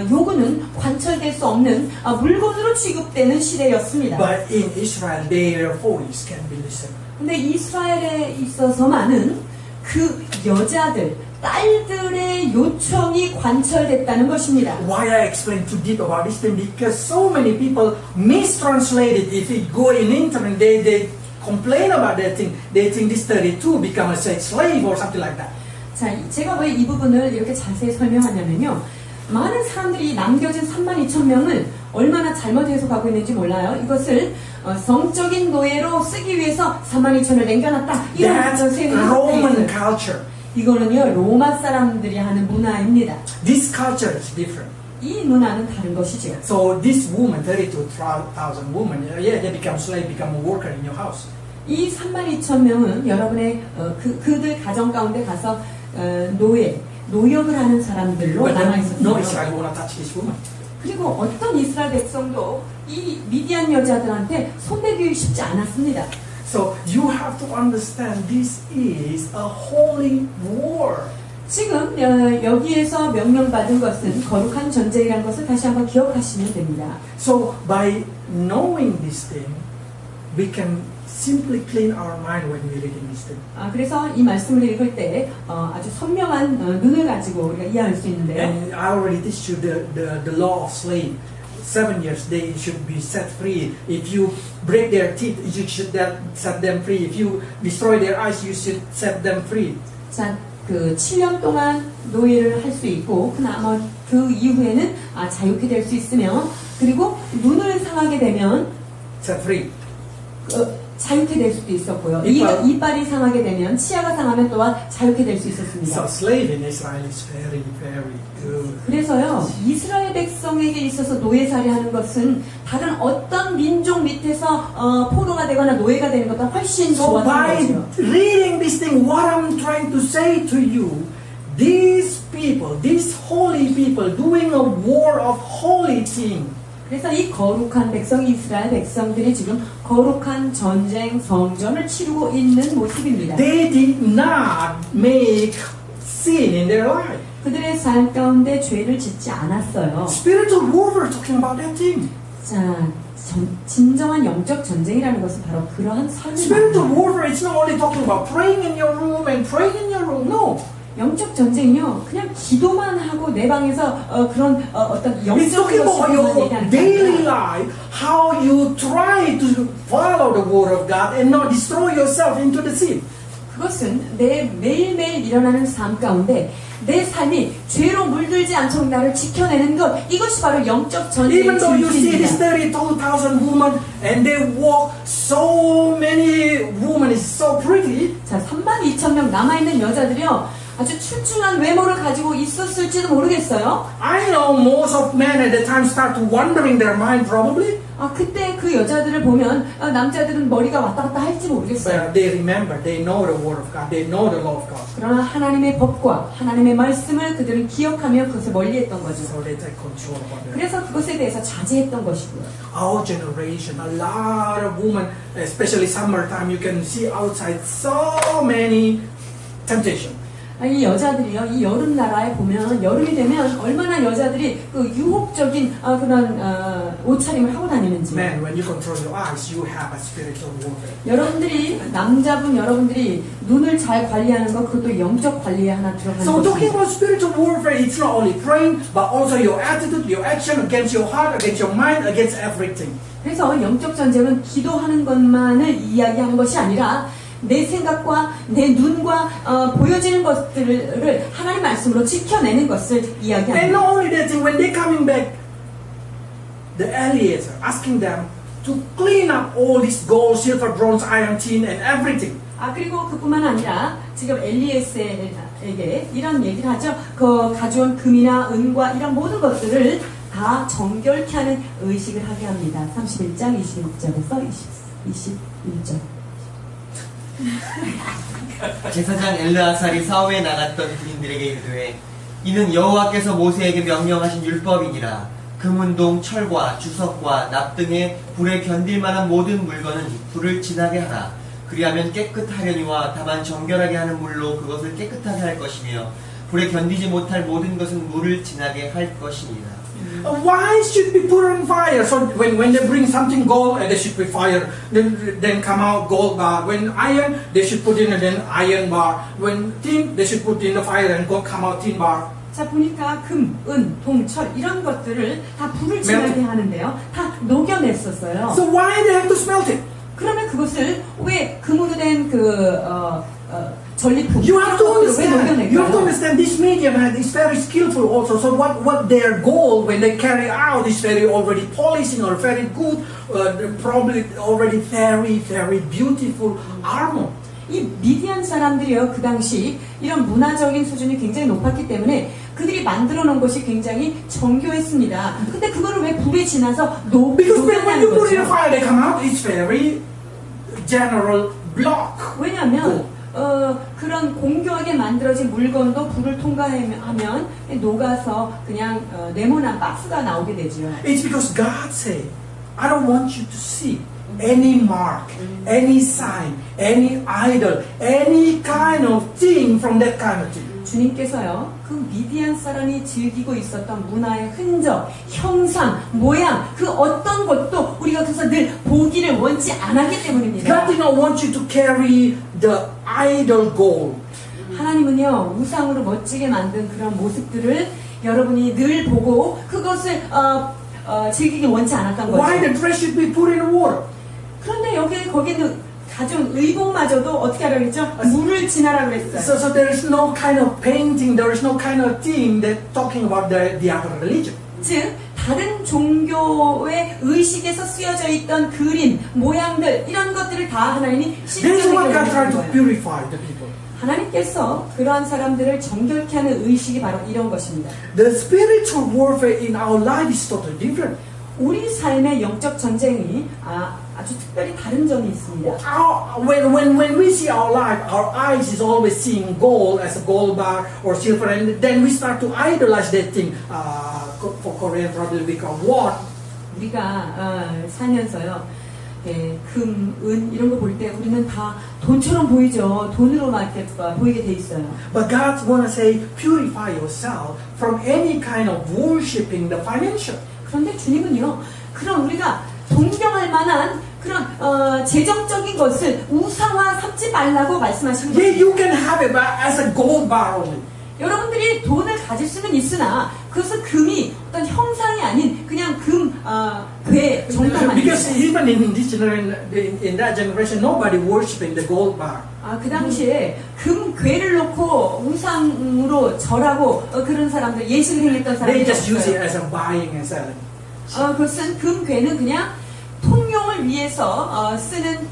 요구는 관철될 수 없는 물건으로 취급되는 시대였습니다. But in Israel, their voice can be listened. 근데 이스라엘에 있어서만은 그 여자들, 딸들의 요청이 관철됐다는 것입니다. Why I explain too deep about this thing? Because so many people mistranslate it. If you go in internet, they complain about that thing. They think this 32 become a sex slave or something like that. 자, 제가 왜 이 부분을 이렇게 자세히 설명하냐면요. 많은 사람들이 남겨진 32,000명을 얼마나 잘못 해석하고 있는지 몰라요. 이것을 성적인 노예로 쓰기 위해서 32,000을 남겨놨다. 이런 That's Roman culture. 이거는요, 로마 사람들이 하는 문화입니다. This culture is different. 이 문화는 다른 것이죠. So this woman, 32,000 women, yeah, they become slave, become a worker in your house. 이 32,000명은 여러분의 그들 가정 가운데 가서 노역을 하는 사람들로 But 남아 no 있었어요. Israel wanna touch this woman. 그리고 어떤 이스라엘 백성도 이 미디안 여자들한테 손대기 쉽지 않았습니다. So you have to understand this is a holy war. 지금 여기에서 명령받은 것은 거룩한 전쟁이라는 것을 다시 한번 기억하시면 됩니다. So by knowing this thing, we can simply clean our mind when we reading this thing. 그래서 이 말씀을 읽을 때 아주 선명한 눈을 가지고 우리가 이해할 수 있는데요. And I already teach you the law of slave. 7 years they should be set free. If you break their teeth, you should set them free. If you destroy their eyes, you should set them free. 자, 그 7년 동안 노예를 할 수 있고 그나마 그 이후에는 자유케 될 수 있으며 그리고 눈을 상하게 되면 Set free. 자유케 될 수도 있었고요. 이빨이 상하게 되면 치아가 상하면 또한 자유케 될 수 있었습니다. So slave in Israel is very, very good. 그래서요, 이스라엘 백성에게 있어서 노예살이하는 것은 다른 어떤 민족 밑에서 포로가 되거나 노예가 되는 것보다 훨씬 So 좋았던 by 거죠. reading this thing, what I'm trying to say to you, these people, these holy people doing a war of holy thing. 그래서 이 거룩한 백성, 이스라엘 백성들이 지금 거룩한 전쟁, 성전을 치르고 있는 모습입니다. They did not make sin in their life. 그들의 삶 가운데 죄를 짓지 않았어요. Spiritual warfare talking about that thing. 자, 진정한 영적 전쟁이라는 것은 바로 그러한 삶입니다. Spiritual warfare is not only talking about praying in your room and praying in your room. No. 영적 전쟁이요, 그냥 기도만 하고 내 방에서 그런 어떤 It's 영적인 talking about 것을 your 얘기하는 daily 거예요. life, how you try to follow the word of God and not destroy yourself into the sin. 그것은 내 매일매일 일어나는 삶 가운데 내 삶이 죄로 물들지 않도록 나를 지켜내는 것, 이것이 바로 영적 전쟁의 Even though you see this 진실입니다. 32,000 women and they walk, so many women is so pretty. 자, 32,000명 남아있는 여자들이요, 아주 출중한 외모를 가지고 있었을지도 모르겠어요. I know most of men at the time start to wandering their mind probably. 그때 그 여자들을 보면 남자들은 머리가 왔다 갔다 할지 모르겠어요. But they remember, they know the word of God, they know the law of God. 그러나 하나님의 법과 하나님의 말씀을 그들은 기억하며 그것을 멀리했던 거죠. So they take control of it. 그래서 그것에 대해서 자제했던 것이고요. Our generation, a lot of women, especially summertime, you can see outside so many temptations. 이 여자들이요, 이 여름 나라에 보면 여름이 되면 얼마나 여자들이 그 유혹적인 그런 옷차림을 하고 다니는지. Man, when you control your eyes, you have a spiritual warfare. 여러분들이 남자분 여러분들이 눈을 잘 관리하는 것, 그것도 영적 관리에 하나 들어가는 So talking 것입니다. about spiritual warfare, it's not only praying, but also your attitude, your action against your heart, against your mind, against everything. 그래서 영적 전쟁은 기도하는 것만을 이야기하는 것이 아니라 내 생각과 내 눈과 보여지는 것들을 하나님 말씀으로 지켜내는 것을 And 이야기합니다. not only that, when they're coming back, the Eliezer asking them to clean up all this gold, silver, bronze, iron, tin, and everything. 그리고 그뿐만 아니라 지금 엘리에셀에게 이런 얘기를 하죠. 그 가져온 금이나 은과 이런 모든 것들을 다 정결케 하는 의식을 하게 합니다. 31장 21절에서 21절. 제사장 엘르아살이 사후에 나갔던 군인들에게 이르되 이는 여호와께서 모세에게 명령하신 율법이니라. 금운동, 철과 주석과 납 등의 불에 견딜 만한 모든 물건은 불을 지나게 하라. 그리하면 깨끗하려니와 다만 정결하게 하는 물로 그것을 깨끗하게 할 것이며 불에 견디지 못할 모든 것은 물을 지나게 할 것이니라. Why should be put on fire? So when they bring something gold, they should be fire. Then come out gold bar. When iron, they should put in then iron bar. When tin, they should put in the fire and come out tin bar. 자, 보니까 금, 은, 동, 철 이런 것들을 다 불을 지나게 하는데요. 다 녹여냈었어요. So why they have to smelt it? 그러면 그것을 왜 금으로 된 전리품 You have to 이런 것들을 왜 understand. You have to 녹여낼까요? understand this medium is very skillful also. So what their goal when they carry out is very already polishing or very good, probably already very beautiful armor. 이 미디안 사람들이요, 그 당시 이런 문화적인 수준이 굉장히 높았기 때문에 그들이 만들어 놓은 것이 굉장히 정교했습니다. 근데 그거를 왜 불에 지나서 Because when you 녹여내는 put in a 거죠? fire, they come out. It's very general block. 왜냐하면 그런 공교하게 만들어진 물건도 불을 통과하면 녹아서 그냥 네모난 박스가 나오게 되죠. It's because God said, I don't want you to see any mark, any sign, any idol, any kind of thing from that kind of thing. 주님께서요, 그 미디안 사람이 즐기고 있었던 문화의 흔적, 형상, 모양, 그 어떤 것도 우리가 그래서 늘 보기를 원치 않았기 God 때문입니다. did not want you to carry the idol gold. 하나님은요, 우상으로 멋지게 만든 그런 모습들을 여러분이 늘 보고 그것을 즐기기 원치 않았던 Why 거죠. the dress should be put in water? 그런데 거기는 가져온 의복마저도 어떻게 하라고 했죠? 물을 지나라 그랬어요. So there is no kind of painting, there is no kind of thing that talking about the other religion. 즉 다른 종교의 의식에서 쓰여져 있던 그림, 모양들 이런 것들을 다 하나님이 This is what God tried to 거예요. purify the people. 하나님께서 그러한 사람들을 정결케 하는 의식이 바로 이런 것입니다. The spiritual warfare in our life is totally different. 우리 삶의 영적 전쟁이 아주 특별히 다른 점이 있습니다. When we see our life, our eyes is always seeing gold as a gold bar or silver, and then we start to idolize that thing. For Korean, probably we call won. 우리가 살면서요, 금, 은 이런 거 볼 때 우리는 다 돈처럼 보이죠. 돈으로 막 이렇게 보이게 돼 있어요. But God want to say, purify yourself from any kind of worshiping the financial. 그런데 주님은요, 그런 우리가 동경할 만한 그런 재정적인 것을 우상화 삼지 말라고 말씀하시는 Yeah, 거예요. you can have it, but as a gold bar only. 여러분들이 돈을 가질 수는 있으나 그것은 금이 어떤 형상이 아닌 그냥 괴 정도만 Because 있어요. even in this generation, in that generation, nobody worshiping the gold bar. 그 당시에 괴를 놓고 우상으로 절하고 그런 사람들, 예식을 행했던 They 사람들이 just use it 없어요. as a buying and selling. 그것은 괴는 그냥 통용을 위해서 쓰는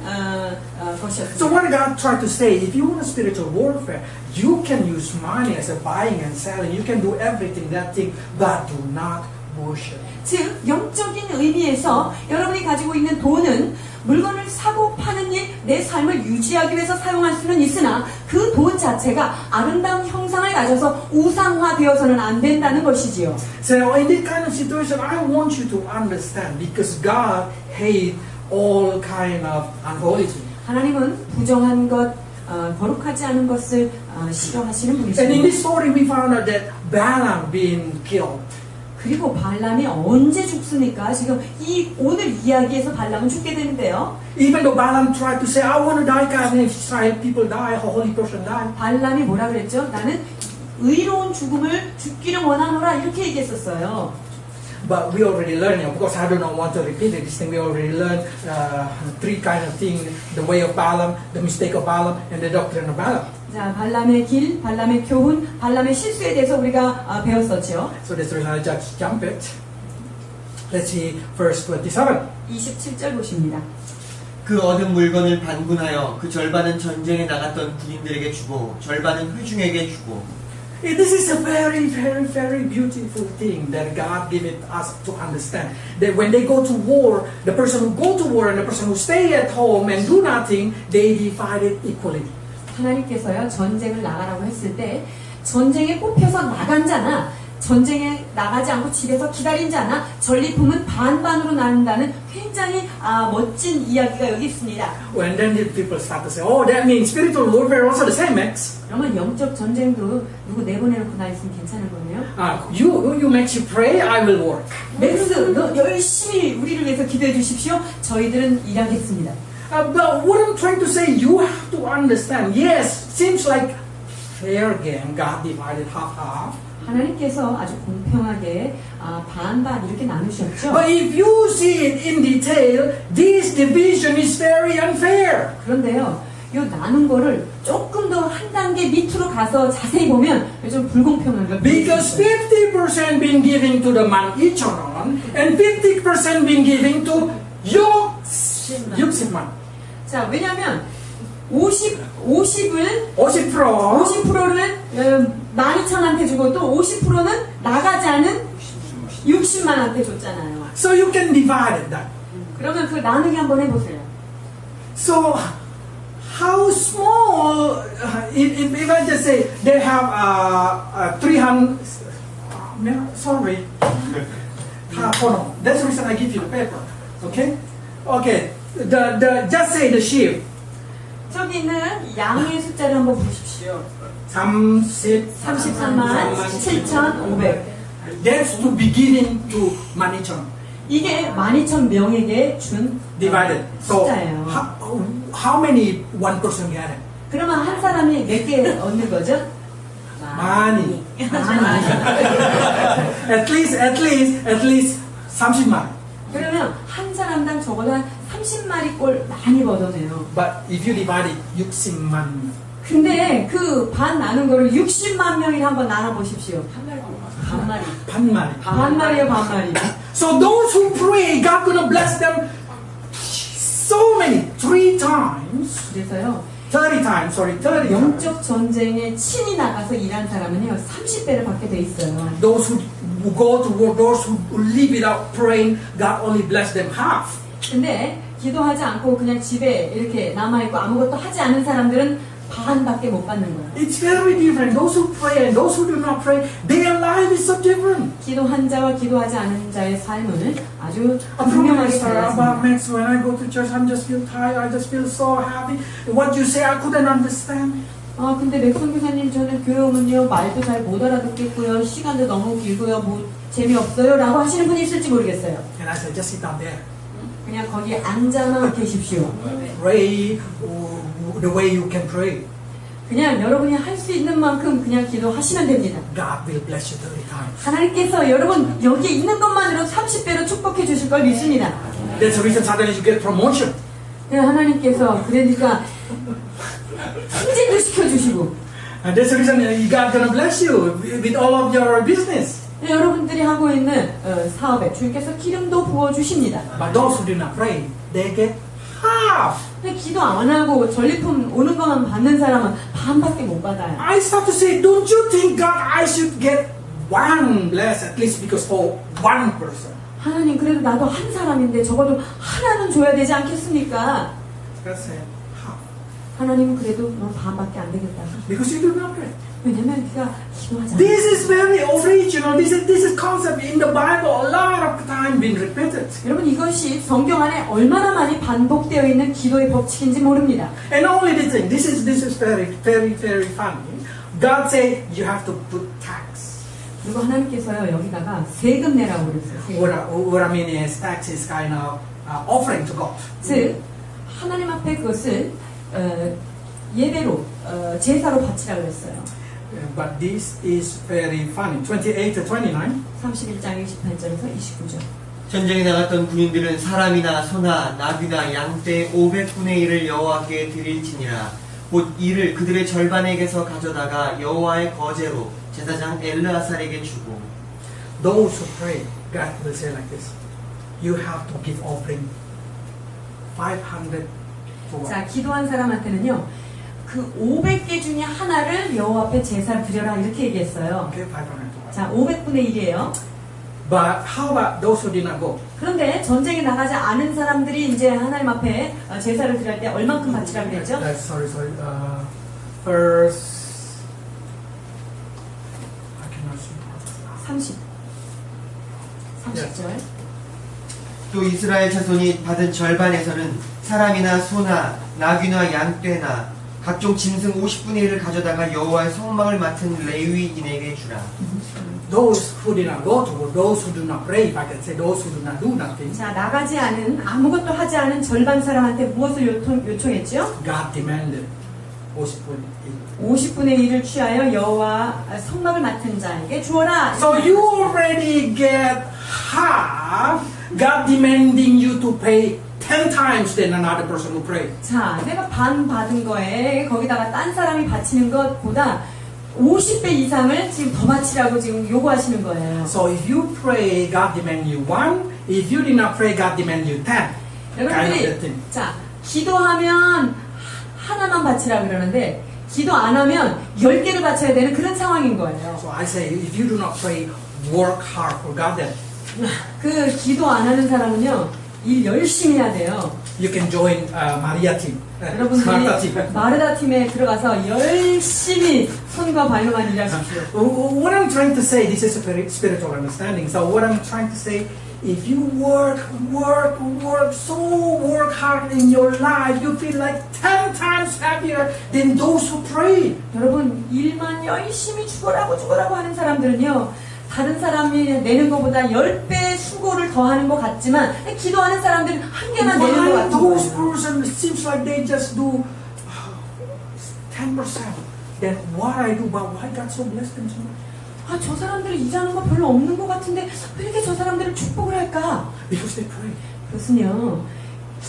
것이었습니다. So what God tried to say, if you want a spiritual warfare, you can use money as a buying and selling. You can do everything that thing, but do not worship. 즉 영적인 의미에서 여러분이 가지고 있는 돈은 물건을 사고 파는 일, 내 삶을 유지하기 위해서 사용할 수는 있으나 그 돈 자체가 아름다운 형상을 가져서 우상화되어서는 안 된다는 것이지요. So in this kind of situation, I want you to understand, because God hates all kind of unholy things. 하나님은 부정한 것, 거룩하지 않은 것을 싫어하시는 And in 분이십니다. this story, we found out that Balaam being killed. 그리고 발람이 언제 죽습니까? 지금 오늘 이야기에서 발람은 죽게 되는데요. Even though Balaam tried to say, I want to die, God, and if Israel people die, a holy person die. 발람이 뭐라 그랬죠? 나는 의로운 죽음을 죽기를 원하노라 이렇게 얘기했었어요. But we already learned, because I do not want to repeat it, this thing we already learned three kind of things, the way of Balaam, the mistake of Balaam, and the doctrine of Balaam. 자, 발람의 길, 발람의 교훈, 발람의 실수에 대해서 우리가 배웠었죠. So that's the reason I just jump it. Let's see verse 27. 27절 보십니다. 그 얻은 물건을 반군하여 그 절반은 전쟁에 나갔던 군인들에게 주고 절반은 회중에게 주고. This is a very, very, very beautiful thing that God gave it us to understand. That when they go to war, the person who go to war and the person who stay at home and do nothing, they divide it equally. 하나님께서요, 전쟁을 나가라고 했을 때 전쟁에 뽑혀서 나간 자나 전쟁에 나가지 않고 집에서 기다린 자나 전리품은 반반으로 나눈다는 굉장히 멋진 이야기가 여기 있습니다. When then the people start to say, oh, that means spiritual warfare also the same, Max. 그러면 영적 전쟁도 누구 내보내놓고 나 있으면 괜찮은 거네요. You Max, you pray, I will work. 맥스, 너 열심히 우리를 위해서 기도해 주십시오. 저희들은 일하겠습니다. But what I'm trying to say, you have to understand. Yes, seems like fair game. God divided half. 하나님께서 아주 공평하게 반반 이렇게 나누셨죠. But if you see it in detail, this division is very unfair. 그런데요, 이 나눈 거를 조금 더 한 단계 밑으로 가서 자세히 보면 좀 불공평한 걸 Because 50% been giving to the man Ichoron and 50% been giving to Yuximman. 자, 왜냐면 50을 50%. 50%를 12,000한테 주고 또 50%는 나가지 않은 60만한테 줬잖아요. So you can divide that. 그러면 그 나누기 한번 해보세요. So how small, if I just say they have 300, sorry, hold on. That's the reason I give you the paper. Okay? Okay. Just say the sheep. 저기 있는 양의 숫자를 한번 보십시오. 33만 7,500. That's to be given to Manichon. 이게 12,000명에게 준 Divided. So 숫자예요. how many one person get it? 그러면 한 사람이 몇 개 얻는 거죠? 많이. 많이. At least 30만. 그러면 한 사람당 적어도 한 30마리 꼴 많이 얻어내요. But if you divide it 60만. 근데 그 반 나눈 거를 60만 명이 한번 나눠 보십시오. 반마리. 반마리요, 반마리. So those who pray, God gonna bless them so many, 3 times. 그래서요, 30 times, sorry, 30 times. 영적 전쟁에 친히 나가서 일한 사람은요, 30배를 받게 돼 있어요. Those who go to work, those who live without praying, God only bless them half. 근데 기도하지 않고 그냥 집에 이렇게 남아있고 아무것도 하지 않은 사람들은 반밖에 못 받는 거예요. It's very different. Those who pray and those who do not pray, their life is so different. 기도한 자와 기도하지 않은 자의 삶은 아주 A problem 분명하게 is about 달라집니다. Max. When I go to church, I just feel tired. I just feel so happy. What you say, I couldn't understand. 근데 맥성 교사님, 저는 교회 오면요 말도 잘 못 알아듣겠고요, 시간도 너무 길고요, 뭐 재미없어요 라고 하시는 분이 있을지 모르겠어요. And I said, just sit down there. 그냥 거기 앉아만 계십시오. Pray the way you can pray. 그냥 여러분이 할 수 있는 만큼 그냥 기도하시면 됩니다. God will bless you 30 times. 하나님께서 여러분 여기 있는 것만으로 30배로 축복해 주실 걸 믿습니다. That's the reason suddenly you get promotion. 하나님께서 그러니까 승진도 시켜주시고, And that's the reason God gonna bless you with all of your business. 여러분들이 하고 있는 사업에 주님께서 기름도 부어주십니다. But those who do not pray, they get half. 근데 기도 안 하고 전리품 오는 것만 받는 사람은 반밖에 못 받아요. I start to say, don't you think God, I should get one bless at least because for one person. 하나님, 그래도 나도 한 사람인데 적어도 하나는 줘야 되지 않겠습니까? God said, half. 하나님은 그래도 너 반밖에 안 되겠다. Because you do not pray. 왜냐면 네가 기도하지 않아. This is very original. This is concept in the Bible. A lot of time been repeated. 여러분, 이것이 성경 안에 얼마나 많이 반복되어 있는 기도의 법칙인지 모릅니다. And only the thing, this is very funny. God said you have to put tax. 그리고 하나님께서요 여기다가 세금 내라고 그랬어요. What I mean is tax is kind of offering to God. 즉 하나님 앞에 그것을 예배로 제사로 바치라고 했어요. But this is very funny. 28 to 29. 31장 28절에서 29절. 전쟁에 나갔던 군인들은 사람이나 소나 나귀나 양떼 500분의 1을 여호와께 드릴지니라. 곧 이를 그들의 절반에게서 가져다가 여호와의 거제로 제사장 엘르아살에게 주고. Those who pray, God will say like this. You have to give offering 500 for 자, 기도한 사람한테는요 그 500개 중에 하나를 여호와 앞에 제사를 드려라 이렇게 얘기했어요. Okay, 500 for 자, 500분의 1이에요. But how about those who did not go? 그런데 전쟁에 나가지 않은 사람들이 이제 하나님 앞에 제사를 드릴 때 얼만큼 바치라고 그랬죠? Sorry. First, I cannot see. 30절. 또 이스라엘 자손이 받은 절반에서는 사람이나 소나 나귀나 양떼나 각종 짐승 50분의 1을 가져다가 여호와의 성막을 맡은 레위인에게 주라. Those who did not go to work, those who do not pray, if I can say, those who do not do nothing, 자, 나가지 않은, 아무것도 하지 않은 절반 사람한테 무엇을 요청했죠? God demanded 50분의 50분의 1을 취하여 여호와 성막을 맡은 자에게 주어라. So you already get half, God demanding you to pay 10 times than another person who prayed. 자, 내가 반 받은 거에 거기다가 딴 사람이 바치는 것보다 50배 이상을 지금 더 바치라고 지금 요구하시는 거예요. So if you pray, God demand you 1. If you did not pray, God demand you 10. Kind of that 여러분들이 thing. 자, 기도하면 하나만 바치라 그러는데 기도 안 하면 10개를 바쳐야 되는 그런 상황인 거예요. So I say, if you do not pray, work hard for God then. 그 기도 안 하는 사람은요, 일 열심히 해야 돼요. You can join Maria team. Martha team. 여러분들이 마르다 팀에 들어가서 열심히 손과 발로만 일하십시오. What I'm trying to say, this is a very spiritual understanding. So what I'm trying to say, if you work hard in your life, you feel like 10 times happier than those who pray. 여러분, 일만 열심히 죽어라고 하는 사람들은요, 다른 사람이 내는 것보다 10배 수고를 더 하는 것 같지만 기도하는 사람들은 한 개만 내는 것 Why 같은 those 거예요. persons seems like they just do 10% than what I do, but why God so blessed them so much? 아, 저 사람들은 일하는 거 별로 없는 것 같은데 왜 이렇게 저 사람들을 축복을 할까? Because they pray. 그것은요,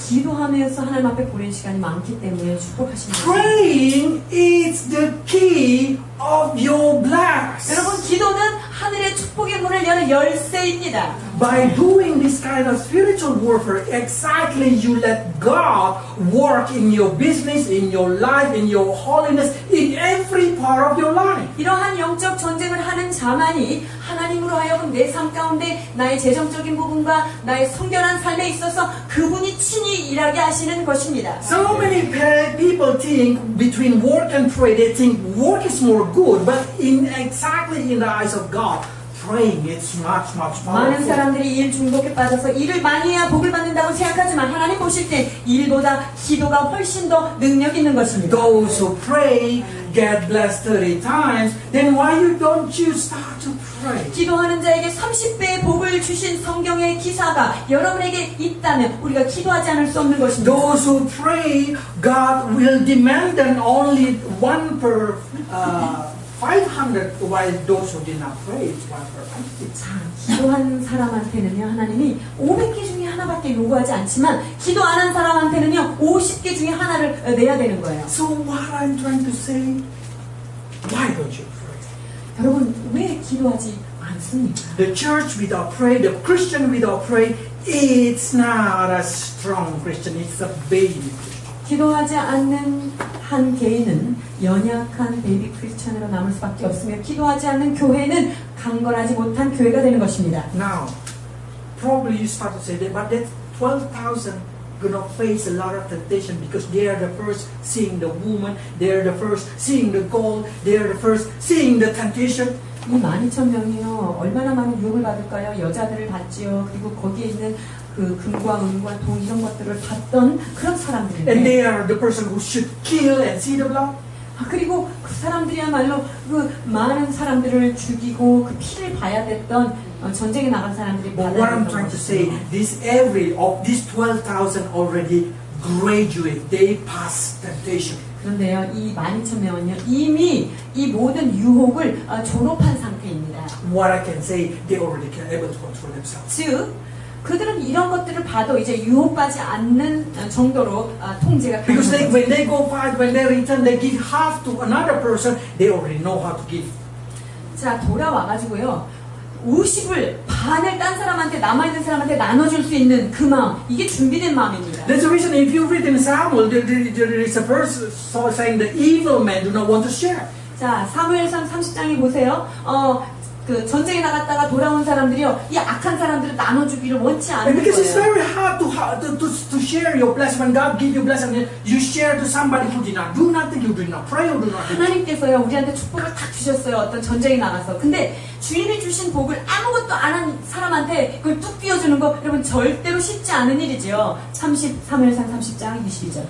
기도하면서 하나님 앞에 보낸 시간이 많기 때문에 축복하시는 거예요. Praying is the key of your blessing. 여러분, 기도는 하늘의 축복의 문을 여는 열쇠입니다. By doing this kind of spiritual warfare, exactly you let God work in your business, in your life, in your holiness, in every part of your life. 이러한 영적 전쟁을 하는 자만이 하나님으로 하여금 내 삶 가운데 나의 재정적인 부분과 나의 성결한 삶에 있어서 그분이 친히 일하게 하시는 것입니다. So many people think between work and pray, they think work is more good, but exactly in the eyes of God, praying is much 많은 powerful. 사람들이 일 중독에 빠져서 일을 많이 해야 복을 받는다고 생각하지만 하나님 보실 때 일보다 기도가 훨씬 더 능력 있는 것입니다. Those who pray get blessed 30 times, then why don't you start to pray? 기도하는 자에게 30배의 복을 주신 성경의 기사가 여러분에게 있다면 우리가 기도하지 않을 수 없는 것입니다. Those who pray, God will demand them only 1 per 500, while those who did not pray, it's 1 per 50. 자, 기도한 사람한테는요, 하나님이 500개 중에 하나밖에 요구하지 않지만 기도 안 한 사람한테는요, 50개 중에 하나를 내야 되는 거예요. So what I'm trying to say, why don't you pray? 여러분, 왜 기도하지 않습니까? The church without prayer, the Christian without prayer, it's not a strong Christian, it's a baby Christian. 기도하지 않는 한 개인은 연약한 베이비 크리스천으로 남을 수밖에 없으며 기도하지 않는 교회는 강건하지 못한 교회가 되는 것입니다. Now, probably you start to say that, but that 12,000 gonna face a lot of temptation because they are the first seeing the woman, they are the first seeing the gold, they are the first seeing the temptation. 이 12,000명이요, 얼마나 많은 유혹을 받을까요? 여자들을 봤지요. 그리고 거기에 있는 그 금과 은과 돈 이런 것들을 봤던 그런 And 사람들인데, they are the person who should kill and see the blood. 그리고 그 사람들이야말로 그 많은 사람들을 죽이고 그 피를 봐야 됐던 전쟁에 나간 사람들이 But what I'm 받아야 trying to 됐던 say, 것이죠. this every of these 12,000 already graduate, they pass temptation. 그런데요, 이 12,000명은요, 이미 이 모든 유혹을 졸업한 상태입니다. What I can say, they already can able to control themselves. 즉, 그들은 이런 것들을 봐도 이제 유혹받지 않는 정도로 통제가 Because 가능합니다. when they go fight, when they return, they give half to another person, they already know how to give. 자, 돌아와가지고요, 50을 반을 딴 사람한테 남아있는 사람한테 나눠줄 수 있는 그 마음, 이게 준비된 마음입니다. That's the reason if you read in Samuel, there is a verse saying the evil men do not want to share. 자, 사무엘상 30장에 보세요. 그 전쟁에 나갔다가 돌아온 사람들이요, 이 악한 사람들을 나눠주기를 원치 And 않는 because it's 거예요. very hard to share your blessing. When God give you blessing, you share to somebody who did not do nothing, you did not pray, you do not do. 하나님께서요, 우리한테 축복을 딱 주셨어요. 어떤 전쟁에 나가서. 근데 주님이 주신 복을 아무것도 안 한 사람한테 그걸 뚝 띄워주는 거, 여러분 절대로 쉽지 않은 일이지요. 3무엘상 30장 22절.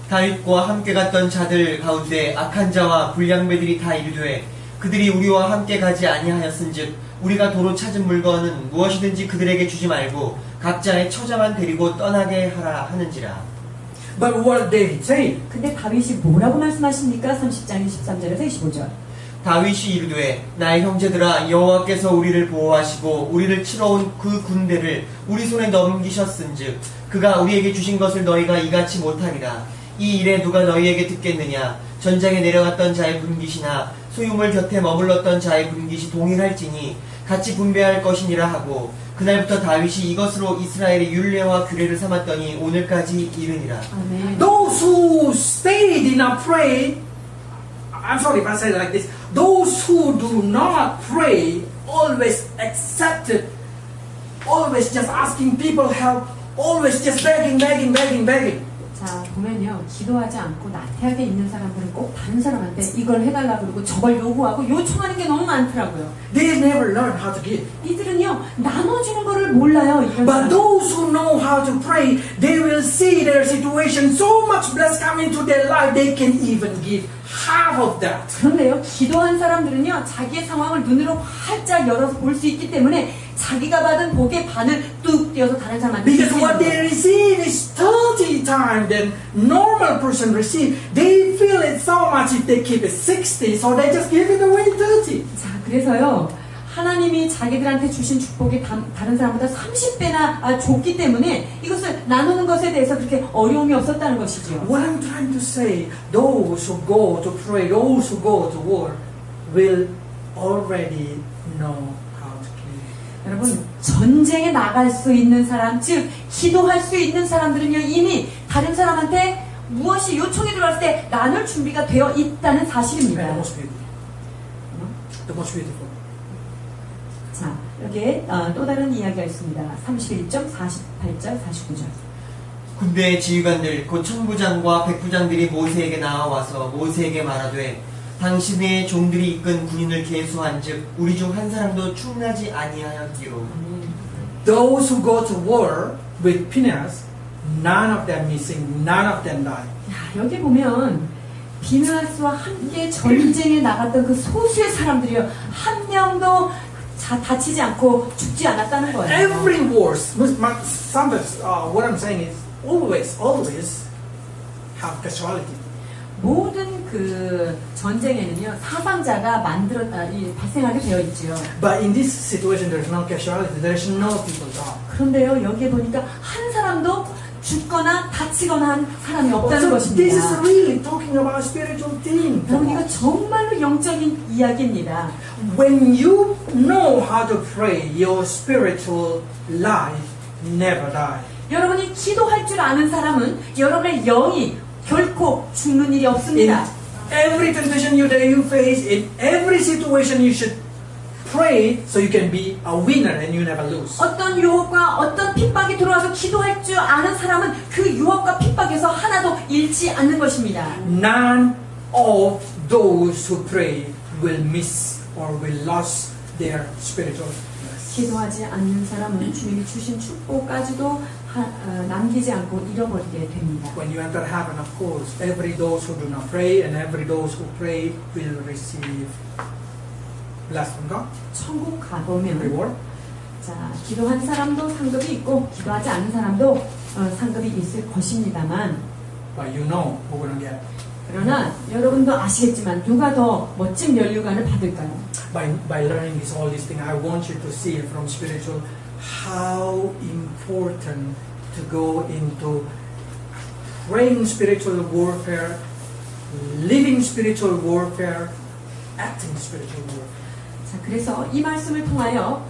다윗과 함께 갔던 자들 가운데 악한 자와 불량배들이 다 이르되 그들이 우리와 함께 가지 아니하였은즉 우리가 도로 찾은 물건은 무엇이든지 그들에게 주지 말고 각자의 처자만 데리고 떠나게 하라 하는지라. But what David say? 근데 다윗이 뭐라고 말씀하십니까? 30장 23절에서 25절. 다윗이 이르되 나의 형제들아 여호와께서 우리를 보호하시고 우리를 치러 온 그 군대를 우리 손에 넘기셨은즉 그가 우리에게 주신 것을 너희가 이같이 못하리라. 이 일에 누가 너희에게 듣겠느냐? 전장에 내려갔던 자의 분깃이나 소유물 곁에 머물렀던 자의 분깃이 동일할지니 같이 분배할 것이니라 하고 그날부터 다윗이 이것으로 이스라엘의 율례와 규례를 삼았더니 오늘까지 이르니라. 아멘. Those who stay did not pray. I'm sorry if I say it like this. Those who do not pray always accepted, always just asking people help, always just begging. 자, 보면요, 기도하지 않고 나태하게 있는 사람들은 꼭 다른 사람한테 이걸 해달라고 그러고 저걸 요구하고 요청하는 게 너무 많더라고요. They never learn how to give. 이들은요, 나눠주는 거를 몰라요. 이런 But 사람. those who know how to pray, they will see their situation so much blessed coming to their life, they can even give half of that. 그런데요, 기도한 사람들은요, 자기의 상황을 눈으로 활짝 열어서 볼 수 있기 때문에 자기가 받은 복의 반을 뚝 띄어서 다른 사람한테 Because what they 주는 거예요. receive is 30 times than normal person receive. They feel it so much if they keep it 60, so they just give it away 30. 자, 그래서요, 하나님이 자기들한테 주신 축복이 다른 사람보다 30배나 줬기 때문에 이것을 나누는 것에 대해서 그렇게 어려움이 없었다는 것이죠. What I'm trying to say, those who go to pray, those who go to war, will already know how to give. 여러분, 전쟁에 나갈 수 있는 사람, 즉 기도할 수 있는 사람들은요, 이미 다른 사람한테 무엇이 요청이 들어왔을 때 나눌 준비가 되어 있다는 And 사실입니다. the most beautiful. The most beautiful. 자, 여기에 또 다른 이야기가 있습니다. 31점, 48절, 49절. 군대의 지휘관들 곧 천부장과 백부장들이 모세에게 나와와서 모세에게 말하되 당신의 종들이 이끈 군인을 계수한즉 우리 중 한 사람도 충나지 아니하였기로. Those who go to war with Phinehas, none of them missing, none of them died. 야, 여기 보면 비느하스와 함께 전쟁에 나갔던 그 소수의 사람들이요, 한 명도 다치지 않고 죽지 않았다는 거예요. Every wars, sometimes what I'm saying is always have casualty. 모든 그 전쟁에는요, 사상자가 발생하게 되어 있죠. But in this situation, there's no casualty. There's no people die. 그런데요, 여기에 보니까 한 사람도 죽거나 다치거나 한 사람이 없다는 So this is 것입니다. really talking about spiritual thing. 여러분, 이거 정말로 영적인 이야기입니다. When you know how to pray, your spiritual life never die. 여러분이 기도할 줄 아는 사람은 여러분의 영이 결코 죽는 일이 In 없습니다. every temptation that you face, in every situation, you should pray so you can be a winner and you never lose. 어떤 유혹과 어떤 핍박이 들어와서 기도할 줄 아는 사람은 그 유혹과 핍박에서 하나도 잃지 않는 것입니다. None of those who pray will miss or will lose their spiritual blessing. 기도하지 않는 사람은 주님이 주신 축복까지도 남기지 않고 잃어버리게 됩니다. When you enter heaven, of course, every those who do not pray and every those who pray will receive blessed from God, 천국 가보면 reward. 자, 기도한 사람도 상급이 있고 기도하지 않은 사람도 상급이 있을 것입니다만, But you know who we're gonna get. 그러나 여러분도 아시겠지만 누가 더 멋진 면류관을 받을까요? By learning all these things, I want you to see from spiritual how important to go into praying spiritual warfare, living spiritual warfare, acting spiritual warfare. 자, 그래서 이 말씀을 통하여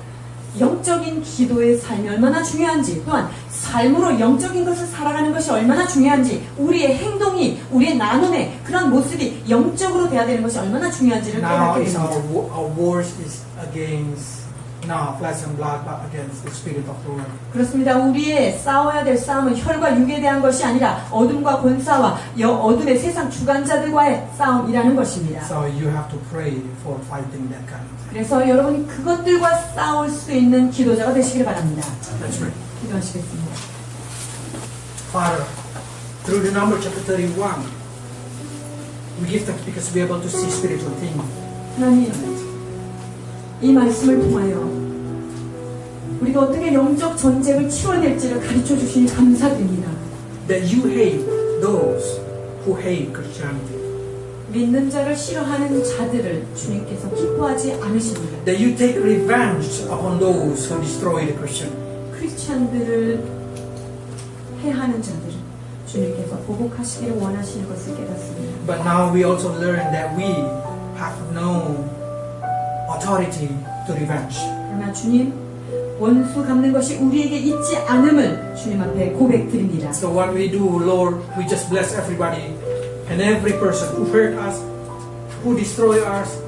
영적인 기도의 삶이 얼마나 중요한지, 또한 삶으로 영적인 것을 살아가는 것이 얼마나 중요한지, 우리의 행동이, 우리의 나눔의 그런 모습이 영적으로 돼야 되는 것이 얼마나 중요한지를 Now 깨닫게 is 됩니다. our wars is against not flesh and blood, but against the spirit of the world. 그렇습니다. 우리의 싸워야 될 싸움은 혈과 육에 대한 것이 아니라 어둠과 권사와 어둠의 세상 주관자들과의 싸움이라는 것입니다. So you have to pray for fighting that kind of thing. 그래서 여러분이 그것들과 싸울 수 있는 기도자가 되시길 바랍니다. Let's pray. 기도하시겠습니다. Father, through the number chapter 31, we give thanks because we're able to see spiritual things. 하나님, 이 말씀을 통하여 우리가 어떻게 영적 전쟁을 치러야 될지를 가르쳐 주시니 감사드립니다. That you hate those who hate Christianity. 믿는 자를 싫어하는 자들을 주님께서 기뻐하지 않으십니다. That you take revenge upon those who destroy the Christian. 크리스찬들을 해하는 자들을 주님께서 보복하시기를 원하시는 것을 깨닫습니다. But now we also learn that we have no authority to revenge. 그러나 주님, 원수 갚는 것이 우리에게 있지 않음을 주님 앞에 고백드립니다. So what we do, Lord, we just bless everybody and every person who hurt us, who destroy us,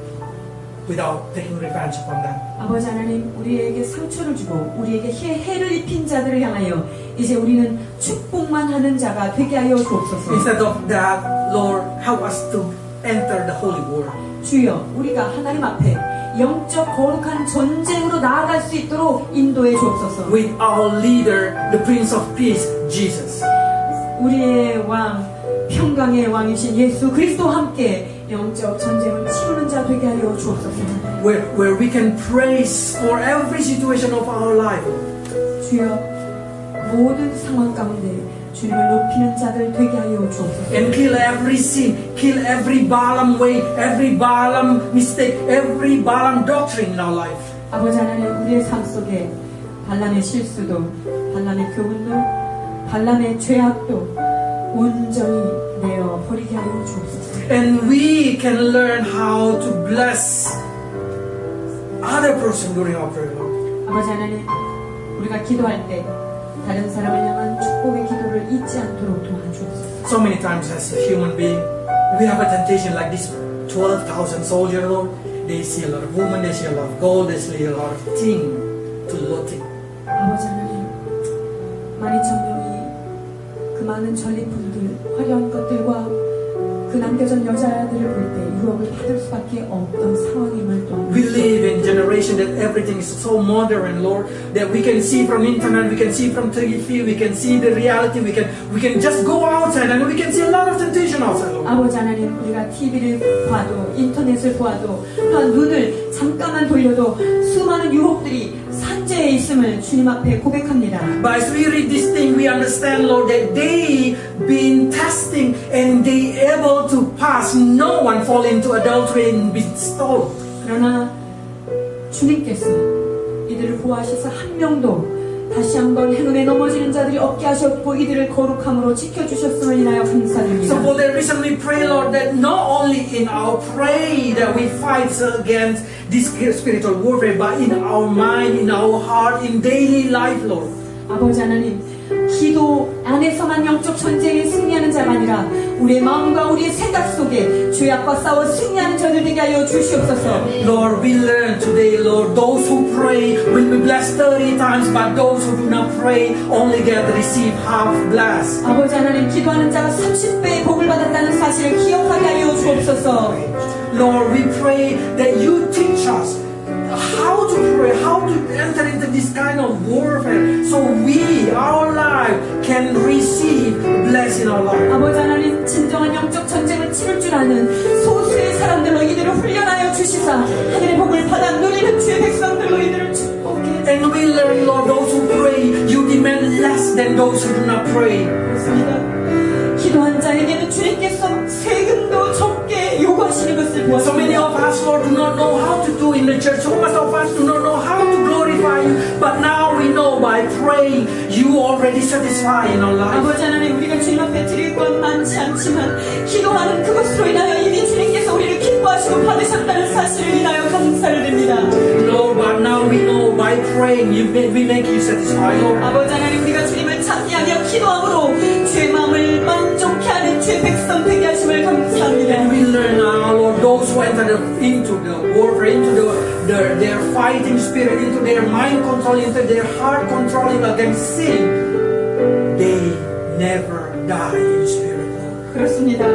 without taking revenge upon them. 아버지 하나님, 우리에게 상처를 주고 우리에게 해를 입힌 자들을 향하여 이제 우리는 축복만 하는 자가 되게 하여 주옵소서. Instead of that, Lord, help us to enter the holy war. 주여, 우리가 하나님 앞에 영적 거룩한 전쟁으로 나아갈 수 있도록 인도해 주옵소서. With our leader, the Prince of Peace, Jesus. 우리의 왕, 평강의 왕이신 예수 그리스도와 함께 영적 전쟁을 치르는 자 되게 하여 주옵소서. Where we can praise for every situation of our life. 주여, 모든 상황 가운데 주님을 높이는 자들 되게 하여 주옵소서. And kill every sin, kill every Balaam way, every Balaam mistake, every Balaam doctrine in our life. 아버지 하나님, 우리의 삶 속에 발람의 실수도, 발람의 교훈도, 발람의 죄악도 온전히 내어 버리게 하여 주옵소서. And we can learn how to bless other person during our prayer. 아버지 하나님, 우리가 기도할 때 다른 사람을 향한 축복의 기도를 잊지 않도록 도와주옵소서. So many times as a human being, we have a temptation like this 12,000 soldiers, Lord. They see a lot of women, they see a lot of gold, they see a lot of things to loot it. 아버지 하나님, 12,000명이 그 많은 전리품들, 화려한 것들과 그 남겨진 여자들을 볼 때 유혹을 받을 수밖에 없던 상황임을 또한 We live in a generation that everything is so modern, Lord, that we can see from internet, we can see from TV, we can see the reality, we can just go outside and we can see a lot of temptation outside, Lord. 아버지 하나님, 우리가 TV를 봐도 인터넷을 보아도 또한 눈을 잠깐만 돌려도 수많은 유혹들이 산재에 있음을 주님 앞에 고백합니다. But as we read this thing, we understand, Lord, that they been testing and they able to pass. No one fall into adultery and be stolen. 그러나 주님께서 이들을 보호하셔서 한 명도 다시 한번 행운에 넘어지는 자들이 없게 하셨고 이들을 거룩함으로 지켜주셨음을 인하여 감사드립니다. So for that reason we pray, Lord, that not only in our pray that we fight against this spiritual warfare, but in our mind, in our heart, in daily life, Lord. 아버지 하나님, 기도 안에서만 영적 전쟁에 승리하는 자가 아니라 우리의 마음과 우리의 생각 속에 죄악과 싸워 승리하는 자들 되게 하여 주시옵소서. Lord, we learn today, Lord, those who pray will be blessed 30 times, but those who do not pray only get receive half blessed. 아버지 하나님, 기도하는 자가 30배의 복을 받았다는 사실을 기억하게 하여 주옵소서. Lord, we pray that you teach us how to pray, how to enter into this kind of warfare, so we, our life, can receive blessing our life. 아버지 하나님, 진정한 영적 전쟁을 치를 줄 아는 소수의 사람들로 이들을 훈련하여 주시사 하늘의 복을 받아 누리는 주의 백성들로 이들을 축복해. And we learn, Lord, those who pray, you demand less than those who do not pray. 그렇습니다. 기도한 자에게는 주님께서 세금도 적게 요구하시는 것을 So many 보았습니다. of us, Lord, do not know how to do in the church. So much of us do not know how to glorify you. But now we know by praying, you already satisfy in our life. 아버지 하나님, 우리가 주님 앞에 드릴 건 많지 않지만 기도하는 그것으로 인하여 이미 주님께서 우리를 기뻐하시고 받으셨다는 사실을 인하여 감사를 드립니다. Lord, but now we know by praying, we make you satisfied, Lord. 아버지 하나님, 우리가 주님을 찾기하며 기도함으로 주의 마음을 만족케 하는 주의 백성 되게 하심을 감사합니다. And we learn now, Lord, those who enter into the warfare, into their fighting spirit, into their mind control, into their heart controlling against sin, they never die in spirit, Lord. 그렇습니다.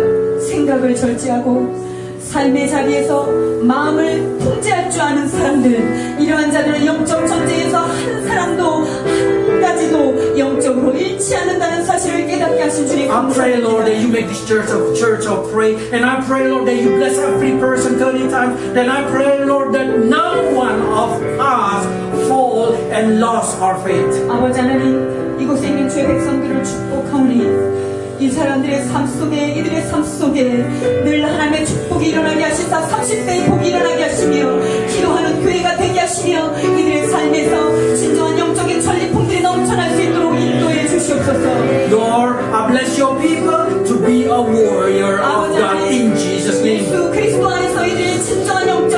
생각을 절제하고 삶의 자리에서 마음을 통제할 줄 아는 사람들, 이러한 자들은 영적 전쟁에서 한 사람도 한 가지도 영적으로 잃지 않는다는 사실을 깨닫게 하신 주님 I pray, Lord, that 감사합니다. you make this church of pray. And I pray, Lord, that you bless every person 30 times. Then I pray, Lord, that no one of us fall and lost our faith. 아버지 하나님, 이곳에 있는 주의 백성들을 축복하오니 이 사람들의 삶 속에, 이들의 삶 속에 늘 하나님의 축복이 일어나게 하시사 30배의 복이 일어나게 하시며 기도하는 교회가 되게 하시며 이들의 삶에서 진정한 영적인 전리품들이 넘쳐날 수 있도록 인도해 주시옵소서. Lord, I bless your people to be a warrior of God in Jesus' name. 예수 그리스도 안에서 이들의 진정한 영적